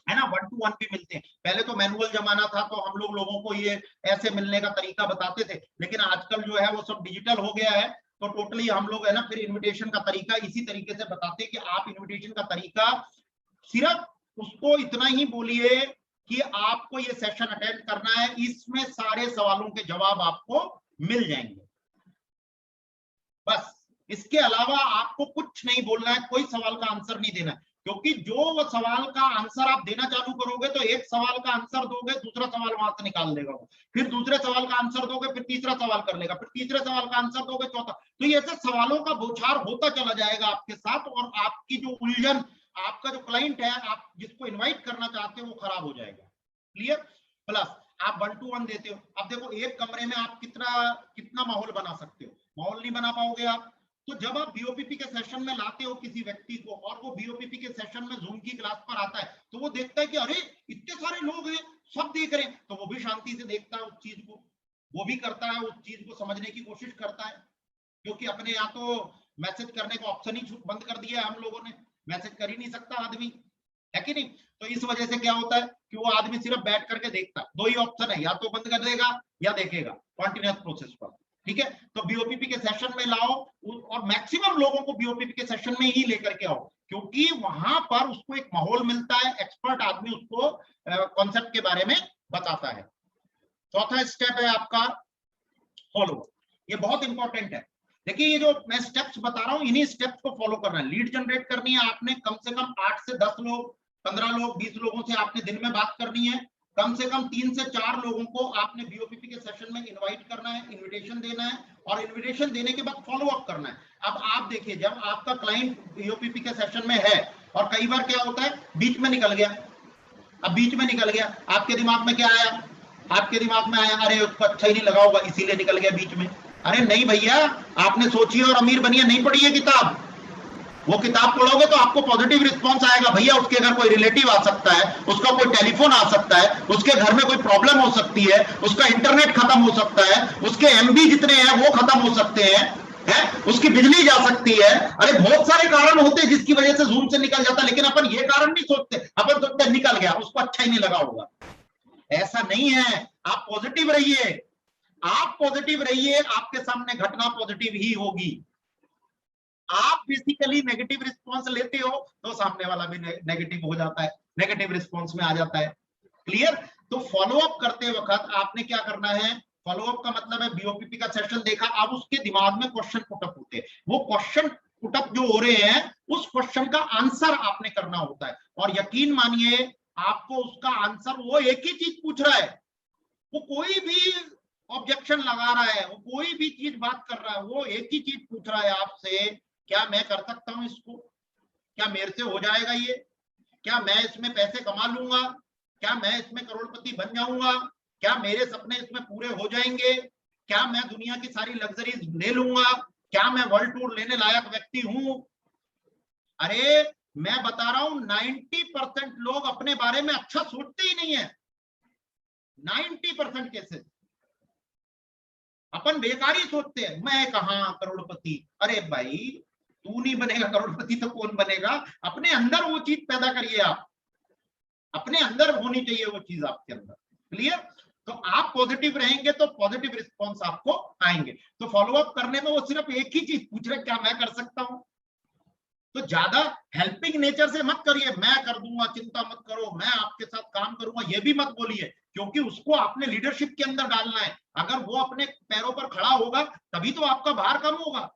है ना। 1 to 1 भी मिलते हैं। पहले तो मैनुअल जमाना था तो हम लोग लोगों को ये ऐसे मिलने का तरीका बताते थे, लेकिन आजकल जो है वो सब डिजिटल हो गया है। तो टोटली हम लोग है ना फिर इनविटेशन का तरीका इसी तरीके से बताते हैं कि आप इनविटेशन का तरीका सिर्फ उसको इतना ही बोलिए कि आपको ये सेशन अटेंड करना है, इसमें सारे सवालों के जवाब आपको मिल जाएंगे। बस इसके अलावा आपको कुछ नहीं बोलना है, कोई सवाल का आंसर नहीं देना है। क्योंकि जो वो सवाल का आंसर आप देना चालू करोगे तो एक सवाल का आंसर दोगे, दूसरा सवाल वहां से निकाल देगा वो, फिर दूसरे सवाल का आंसर दोगे, फिर तीसरा सवाल कर लेगा, फिर तीसरे सवाल का आंसर दोगे, चौथा। तो ये ऐसे सवालों का बौछार होता चला जाएगा आपके साथ, और आपकी जो उलझन, आपका जो क्लाइंट है, आप जिसको इन्वाइट करना चाहते हो, वो खराब हो जाएगा। क्लियर? प्लस आप 1 to 1 देते हो। अब देखो एक कमरे में आप कितना माहौल बना सकते हो? माहौल नहीं बना पाओगे आप। तो जब आप बीओपीपी के सेशन में लाते हो किसी व्यक्ति को, और वो बीओपीपी के सेशन में जूम की क्लास पर आता है, तो वो देखता है कि अरे इतने सारे लोग हैं, सब देख रहे हैं, तो वो भी शांति से देखता है उस चीज को, वो भी करता है, उस चीज को समझने की कोशिश करता है। क्योंकि अपने यहाँ तो मैसेज करने का ऑप्शन ही बंद कर दिया है हम लोगों ने, मैसेज कर ही नहीं सकता आदमी, है कि नहीं? तो इस वजह से क्या होता है कि वो आदमी सिर्फ बैठ करके देखता है। दो ही ऑप्शन है, या तो बंद कर देगा या देखेगा कॉन्टिन्यूअस प्रोसेस पर। ठीक है, तो बीओपीपी के सेशन में लाओ, और मैक्सिमम लोगों को बीओपीपी के सेशन में ही लेकर के आओ, क्योंकि वहां पर उसको एक माहौल मिलता है, एक्सपर्ट आदमी उसको कॉन्सेप्ट के बारे में बताता है। चौथा स्टेप है आपका फॉलो। ये बहुत इंपॉर्टेंट है। देखिए ये जो मैं स्टेप्स बता रहा हूं, इन्हीं स्टेप्स को फॉलो करना है। लीड जनरेट करनी है आपने, कम से कम 8 से 10 लोग, 15 लोग, 20 लोगों से आपने दिन में बात करनी है। कम से कम 3 से 4 लोगों को आपने बीओपीपी के सेशन में इनवाइट करना है, इनविटेशन देना है, और इनविटेशन देने के बाद फॉलो अप करना है। अब आप देखिए, जब आपका क्लाइंट बीओपीपी के सेशन में है, और कई बार क्या होता है बीच में निकल गया, अब बीच में निकल गया, आपके दिमाग में क्या आया? आपके दिमाग में आया अरे उसको अच्छा ही नहीं लगा होगा इसीलिए निकल गया बीच में। अरे नहीं भैया, आपने सोचिए और अमीर बनिए नहीं पढ़ी है किताब। वो किताब पढ़ोगे तो आपको पॉजिटिव रिस्पॉन्स आएगा। भैया उसके घर कोई रिलेटिव आ सकता है, उसका कोई टेलीफोन आ सकता है, उसके घर में कोई प्रॉब्लम हो सकती है, उसका इंटरनेट खत्म हो सकता है, उसके एमबी जितने हैं वो खत्म हो सकते हैं, उसकी बिजली जा सकती है। अरे बहुत सारे कारण होते हैं जिसकी वजह से जूम से निकल जाता है, लेकिन अपन ये कारण नहीं सोचते, अपन सोचते निकल गया, उसको अच्छा ही नहीं लगा होगा। ऐसा नहीं है, आप पॉजिटिव रहिए, आप पॉजिटिव रहिए, आपके सामने घटना पॉजिटिव ही होगी। आप बेसिकली नेगेटिव रिस्पॉन्स लेते हो तो सामने वाला भी नेगेटिव हो जाता है, नेगेटिव रिस्पॉन्स में आ जाता है। क्लियर? तो फॉलो अप करते वक्त आपने क्या करना है? फॉलो अप का मतलब है बीओपीपी का सेशन देखा, अब उसके दिमाग में क्वेश्चन पुटअप होते हैं, वो क्वेश्चन पुटअप जो हो रहे हैं उस क्वेश्चन का आंसर आपने करना होता है। और यकीन मानिए आपको उसका आंसर, वो एक ही चीज पूछ रहा है, वो कोई भी ऑब्जेक्शन लगा रहा है, वो कोई भी चीज बात कर रहा है, वो एक ही चीज पूछ रहा है आपसे, क्या मैं कर सकता हूं इसको? क्या मेरे से हो जाएगा ये? क्या मैं इसमें पैसे कमा लूंगा? क्या मैं इसमें करोड़पति बन जाऊंगा? क्या मेरे सपने इसमें पूरे हो जाएंगे? क्या मैं दुनिया की सारी लग्जरीज ले लूंगा? क्या मैं वर्ल्ड टूर लेने लायक व्यक्ति हूं? अरे मैं बता रहा हूं 90% लोग अपने बारे में अच्छा सोचते ही नहीं है। 90% केसेस अपन बेकार ही सोचते हैं, मैं कहां करोड़पति। अरे भाई तू नहीं बनेगा करोड़पति तो कौन बनेगा? अपने अंदर वो चीज पैदा करिए, आप अपने अंदर होनी चाहिए वो चीज आपके अंदर। क्लियर? तो आप पॉजिटिव रहेंगे तो पॉजिटिव रिस्पॉन्स आपको आएंगे। तो फॉलो अप करने में वो सिर्फ एक ही चीज पूछ रहे, क्या मैं कर सकता हूं? तो ज्यादा हेल्पिंग नेचर से मत करिए, मैं कर दूंगा, चिंता मत करो, मैं आपके साथ काम करूंगा, ये भी मत बोलिए, क्योंकि उसको आपने लीडरशिप के अंदर डालना है। अगर वो अपने पैरों पर खड़ा होगा तभी तो आपका भार कम होगा।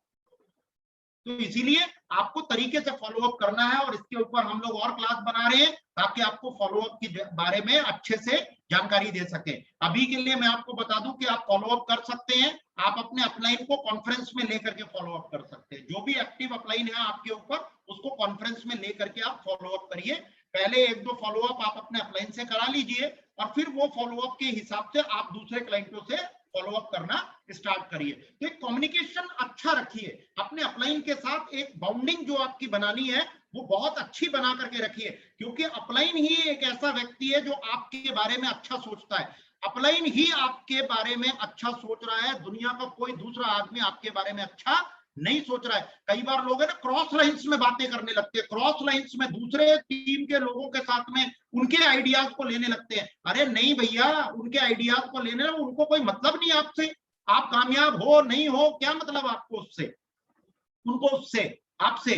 तो इसीलिए आपको तरीके से फॉलोअप करना है, और इसके ऊपर हम लोग और क्लास बना रहे हैं ताकि आपको फॉलोअप के बारे में अच्छे से जानकारी दे सके। अभी के लिए मैं आपको बता दूं कि आप फॉलोअप कर सकते हैं, आप अपने अपलाइन को कॉन्फ्रेंस में लेकर के फॉलोअप कर सकते हैं। जो भी एक्टिव अपलाइन है आपके ऊपर, उसको कॉन्फ्रेंस में लेकर के आप फॉलोअप करिए। पहले 1-2 फॉलोअप आप अपने अपलाइन से करा लीजिए, और फिर वो फॉलोअप के हिसाब से आप दूसरे क्लाइंटों से फॉलोअप करना स्टार्ट करिए। तो एक कम्युनिकेशन अच्छा रखिए अपने अपलाइन के साथ, एक बाउंडिंग जो आपकी बनानी है वो बहुत अच्छी बना करके रखिए, क्योंकि अपलाइन ही एक ऐसा व्यक्ति है जो आपके बारे में अच्छा सोचता है। अपलाइन ही आपके बारे में अच्छा सोच रहा है, दुनिया का कोई दूसरा आदमी आपके बारे में अच्छा नहीं सोच रहा है। कई बार लोग है ना क्रॉस लाइंस में बातें करने लगते हैं, क्रॉस लाइंस में दूसरे टीम के लोगों के साथ में उनके आइडियाज को लेने लगते हैं। अरे नहीं भैया, उनके आइडियाज को लेने उनको कोई मतलब नहीं आपसे, आप कामयाब हो नहीं हो क्या मतलब आपको उससे, उनको उससे आपसे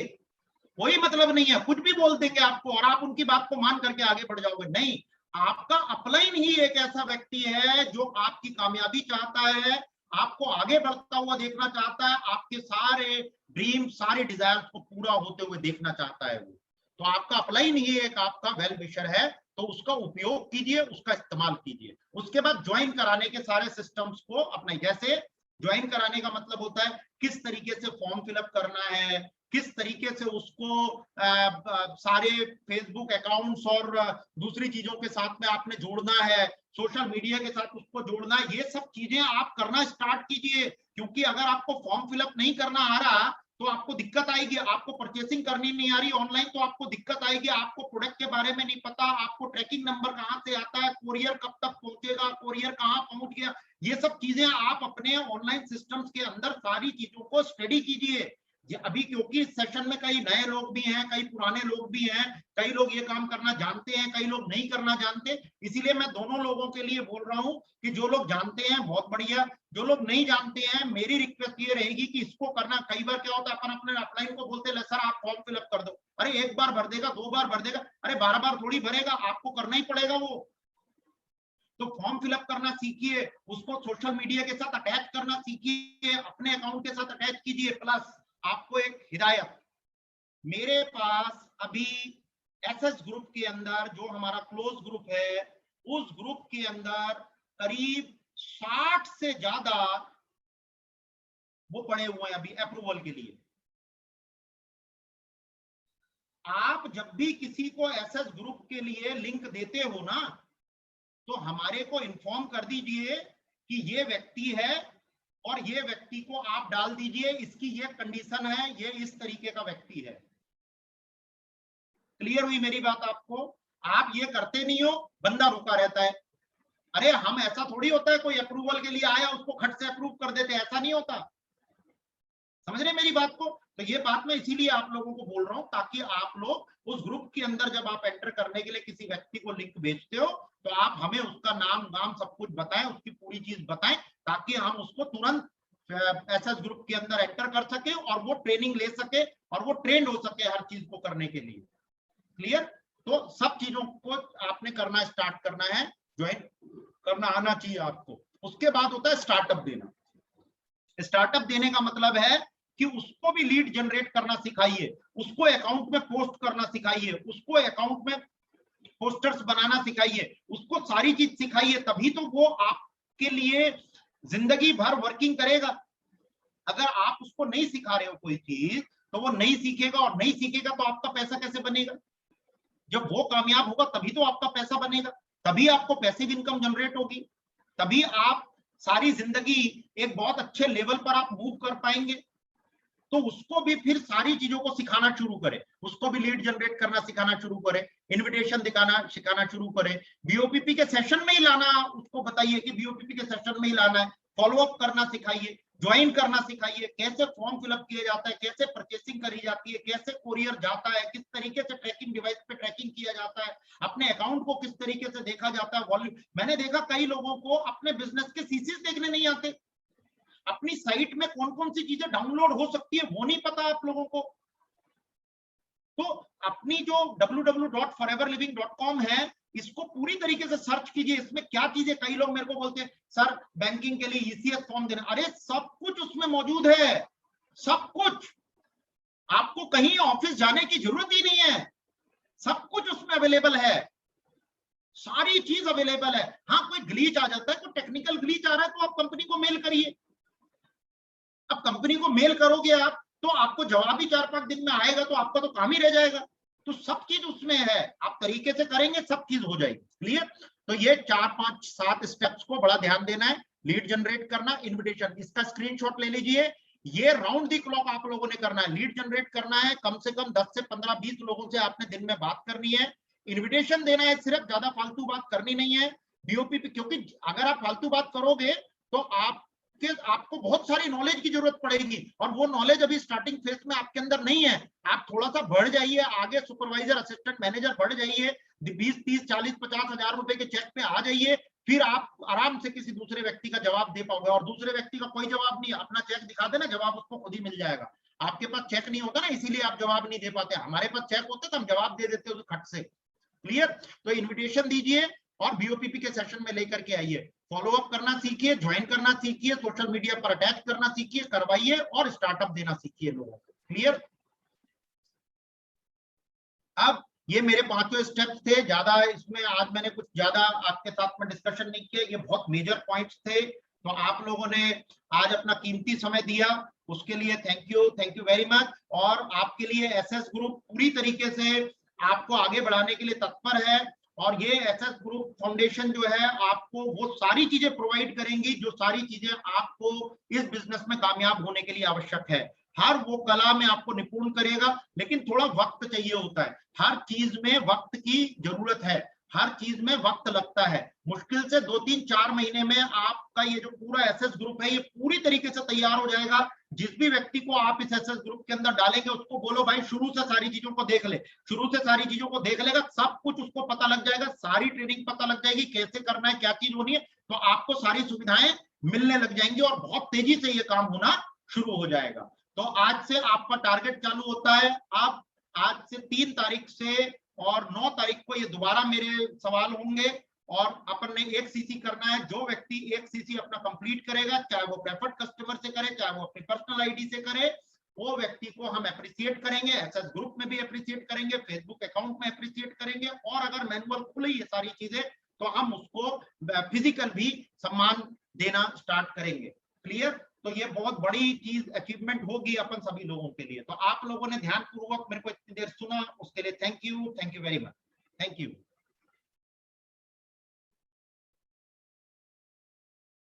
कोई मतलब नहीं है। कुछ भी बोल देंगे आपको और आप उनकी बात को मान करके आगे बढ़ जाओगे, नहीं। आपका अपलाइन ही एक ऐसा व्यक्ति है जो आपकी कामयाबी चाहता है, आपको आगे बढ़ता हुआ देखना चाहता है, आपके सारे ड्रीम, सारे डिजायर्स को पूरा होते हुए देखना चाहता है वो। तो आपका अपलाइन ही एक आपका वेल विशर है, तो उसका उपयोग कीजिए, उसका इस्तेमाल कीजिए। उसके बाद ज्वाइन कराने के सारे सिस्टम्स को अपने, जैसे ज्वाइन कराने का मतलब होता है किस तरीके से फॉर्म फिलअप करना है, किस तरीके से उसको सारे फेसबुक अकाउंट्स और दूसरी चीजों के साथ में आपने जोड़ना है, सोशल मीडिया के साथ उसको जोड़ना है, ये सब चीजें आप करना स्टार्ट कीजिए। क्योंकि अगर आपको फॉर्म फिलअप नहीं करना आ रहा तो आपको दिक्कत आएगी, आपको परचेसिंग करनी नहीं आ रही ऑनलाइन तो आपको दिक्कत आएगी, आपको प्रोडक्ट के बारे में नहीं पता, आपको ट्रैकिंग नंबर कहां से आता है, कोरियर कब तक पहुंचेगा, कोरियर कहां पहुंच गया, ये सब चीजें आप अपने ऑनलाइन सिस्टम्स के अंदर सारी चीजों को स्टडी कीजिए। अभी क्योंकि इस सेशन में कई नए लोग भी हैं, कई पुराने लोग भी हैं, कई लोग ये काम करना जानते हैं, कई लोग नहीं करना जानते, इसीलिए मैं दोनों लोगों के लिए बोल रहा हूं कि जो लोग जानते हैं बहुत बढ़िया, जो लोग नहीं जानते हैं मेरी रिक्वेस्ट ये रहेगी कि इसको करना। कई बार क्या होता है, अपन अपने अपलाइन को बोलते हैं सर आप फॉर्म फिलअप कर दो, अरे एक बार भर देगा, दो बार भर देगा, अरे 12 बार थोड़ी भरेगा, आपको करना ही पड़ेगा वो। तो फॉर्म फिलअप करना सीखिए, उसको सोशल मीडिया के साथ अटैच करना सीखिए, अपने अकाउंट के साथ अटैच कीजिए। प्लस आपको एक हिदायत, मेरे पास अभी एसएस ग्रुप के अंदर जो हमारा क्लोज ग्रुप है, उस ग्रुप के अंदर करीब 60 से ज्यादा वो पड़े हुए हैं अभी अप्रूवल के लिए। आप जब भी किसी को एसएस ग्रुप के लिए लिंक देते हो ना, तो हमारे को इन्फॉर्म कर दीजिए कि ये व्यक्ति है और ये व्यक्ति को आप डाल दीजिए, इसकी ये कंडीशन है, ये इस तरीके का व्यक्ति है। क्लियर हुई मेरी बात आपको? आप ये करते नहीं हो, बंदा रुका रहता है। अरे हम, ऐसा थोड़ी होता है कोई अप्रूवल के लिए आया उसको खट से अप्रूव कर देते, ऐसा नहीं होता। समझ रहे मेरी बात को? तो ये बात मैं इसीलिए आप लोगों को बोल रहा हूं ताकि आप लोग उस ग्रुप के अंदर जब आप एंटर करने के लिए किसी व्यक्ति को लिंक भेजते हो तो आप हमें उसका नाम नाम सब कुछ बताएं, उसकी पूरी चीज बताएं, ताकि हम उसको तुरंत एसएस ग्रुप के अंदर एंटर कर सके और वो ट्रेनिंग ले सके और वो ट्रेंड हो सके हर चीज को करने के लिए। क्लियर? तो सब चीजों को आपने करना स्टार्ट करना है, ज्वाइन करना आना चाहिए आपको। उसके बाद होता है स्टार्टअप देना। स्टार्टअप देने का मतलब है कि उसको भी लीड जनरेट करना सिखाइए, उसको अकाउंट में पोस्ट करना सिखाइए, उसको अकाउंट में पोस्टर्स बनाना सिखाइए, उसको सारी चीज सिखाइए, तभी तो वो आपके लिए जिंदगी भर वर्किंग करेगा। अगर आप उसको नहीं सिखा रहे हो कोई चीज तो वो नहीं सीखेगा, और नहीं सीखेगा तो आपका पैसा कैसे बनेगा? जब वो कामयाब होगा तभी तो आपका पैसा बनेगा, तभी आपको पैसिव इनकम जनरेट होगी, तभी आप सारी जिंदगी एक बहुत अच्छे लेवल पर आप मूव कर पाएंगे। तो उसको भी फिर सारी चीजों को सिखाना शुरू करें, उसको भी लीड जनरेट करना सिखाना शुरू करें, इनविटेशन दिखाना सिखाना शुरू करें, बीओपीपी के सेशन में ही लाना, उसको बताइए कि बीओपीपी के सेशन में ही लाना है, फॉलो अप करना सिखाइए, ज्वाइन करना सिखाइए, कैसे फॉर्म फिलअप किया जाता है, कैसे परचेसिंग करी जाती है, कैसे कोरियर जाता है, किस तरीके से ट्रैकिंग डिवाइस पे ट्रैकिंग किया जाता है, अपने अकाउंट को किस तरीके से देखा जाता है, वॉल्यूम। मैंने देखा कई लोगों को अपने बिजनेस के सीसीज देखने नहीं आते, अपनी साइट में कौन कौन सी चीजें डाउनलोड हो सकती है वो नहीं पता आप लोगों को। तो अपनी जो www.foreverliving.com है, इसको पूरी तरीके से सर्च कीजिए, इसमें क्या चीजें, कई लोग मेरे को बोलते हैं सर बैंकिंग के लिए ईसीएस फॉर्म देना, अरे सब कुछ उसमें मौजूद है, सब कुछ। आपको कहीं ऑफिस जाने की जरूरत ही नहीं है, सब कुछ उसमें अवेलेबल है, सारी चीज अवेलेबल है। हाँ कोई ग्लीच आ जाता है, कोई टेक्निकल ग्लीच आ रहा है तो आप कंपनी को मेल करिए। अब कंपनी को मेल करोगे आप तो आपको जवाब ही 4-5 दिन में आएगा, तो आपका तो काम ही रह जाएगा। तो सब चीज उसमें है, आप तरीके से करेंगे सब चीज हो जाएगी। क्लियर? तो ये 4-5-7 स्टेप्स को बड़ा ध्यान देना है। लीड जनरेट करना, इन्विटेशन, इसका स्क्रीनशॉट ले लीजिए, ये राउंड दी क्लॉक आप लोगों ने करना है। लीड जनरेट करना है, कम से कम 10 से 15-20 लोगों से आपने दिन में बात करनी है, इन्विटेशन देना है, सिर्फ ज्यादा फालतू बात करनी नहीं है बीओपी पे, क्योंकि अगर आप फालतू बात करोगे तो आपको बहुत सारी नॉलेज की जरूरत पड़ेगी, और वो नॉलेज अभी स्टार्टिंग फेज में आपके अंदर नहीं है। आप थोड़ा सा बढ़ जाइए आगे, सुपरवाइजर, असिस्टेंट मैनेजर बढ़ जाइए, 20-30-40-50 हजार रुपए के चेक पे आ जाइए, फिर आप आराम से किसी दूसरे व्यक्ति का जवाब दे पाओगे। और दूसरे व्यक्ति का कोई जवाब नहीं, अपना चेक दिखा देना, जवाब उसको खुद ही मिल जाएगा। आपके पास चेक नहीं होता ना, इसीलिए आप जवाब नहीं दे पाते, हमारे पास चेक होते तो हम जवाब दे देते उस खट से। क्लियर? तो इन्विटेशन दीजिए और बीओपीपी के सेशन में लेकर के आइए, फॉलो अप करना सीखिए, ज्वाइन करना सीखिए, सोशल मीडिया पर अटैच करना सीखिए, करवाइए और स्टार्टअप देना सीखिए लोगों को। क्लियर? अब ये मेरे 5 स्टेप्स थे, ज्यादा इसमें आज मैंने कुछ ज्यादा आपके साथ में डिस्कशन नहीं किया, ये बहुत मेजर पॉइंट्स थे। तो आप लोगों ने आज अपना कीमती समय दिया, उसके लिए थैंक यू वेरी मच। और आपके लिए एसएस ग्रुप पूरी तरीके से आपको आगे बढ़ाने के लिए तत्पर है, और ये एसएस ग्रुप फाउंडेशन जो है आपको वो सारी चीजें प्रोवाइड करेंगी जो सारी चीजें आपको इस बिजनेस में कामयाब होने के लिए आवश्यक है। हर वो कला में आपको निपुण करेगा, लेकिन थोड़ा वक्त चाहिए होता है। हर चीज में वक्त की जरूरत है, हर चीज में वक्त लगता है। मुश्किल से 2-3-4 महीने में आपका ये जो पूरा एसएस ग्रुप है ये पूरी तरीके से तैयार हो जाएगा। जिस भी व्यक्ति को आप इस एसएस ग्रुप के अंदर डालेंगे उसको बोलो भाई शुरू से सारी चीजों को देख ले, शुरू से सारी चीजों को देख लेगा, सब कुछ उसको पता लग जाएगा, सारी ट्रेनिंग पता लग जाएगी, कैसे करना है, क्या चीज होनी है, तो आपको सारी सुविधाएं मिलने लग जाएंगी और बहुत तेजी से ये काम होना शुरू हो जाएगा। तो आज से आपका टारगेट चालू होता है। आप आज से 3 तारीख से और 9 तारीख को ये दोबारा मेरे सवाल होंगे, और अपन ने 1 सीसी करना है। जो व्यक्ति 1 सीसी अपना कंप्लीट करेगा, चाहे वो प्रेफर्ड कस्टमर से करे, चाहे वो अपनी पर्सनल आईडी से करे, वो व्यक्ति को हम अप्रिशिएट करेंगे, एसएस ग्रुप में भी अप्रिशिएट करेंगे, फेसबुक अकाउंट में अप्रिशिएट करेंगे, और अगर मैनुअल खुले ये सारी चीजें तो हम उसको फिजिकल भी सम्मान देना स्टार्ट करेंगे। क्लियर? तो ये बहुत बड़ी चीज अचीवमेंट होगी अपन सभी लोगों के लिए। तो आप लोगों ने ध्यानपूर्वक मेरे को इतनी देर सुना, उसके लिए thank you very much. Thank you.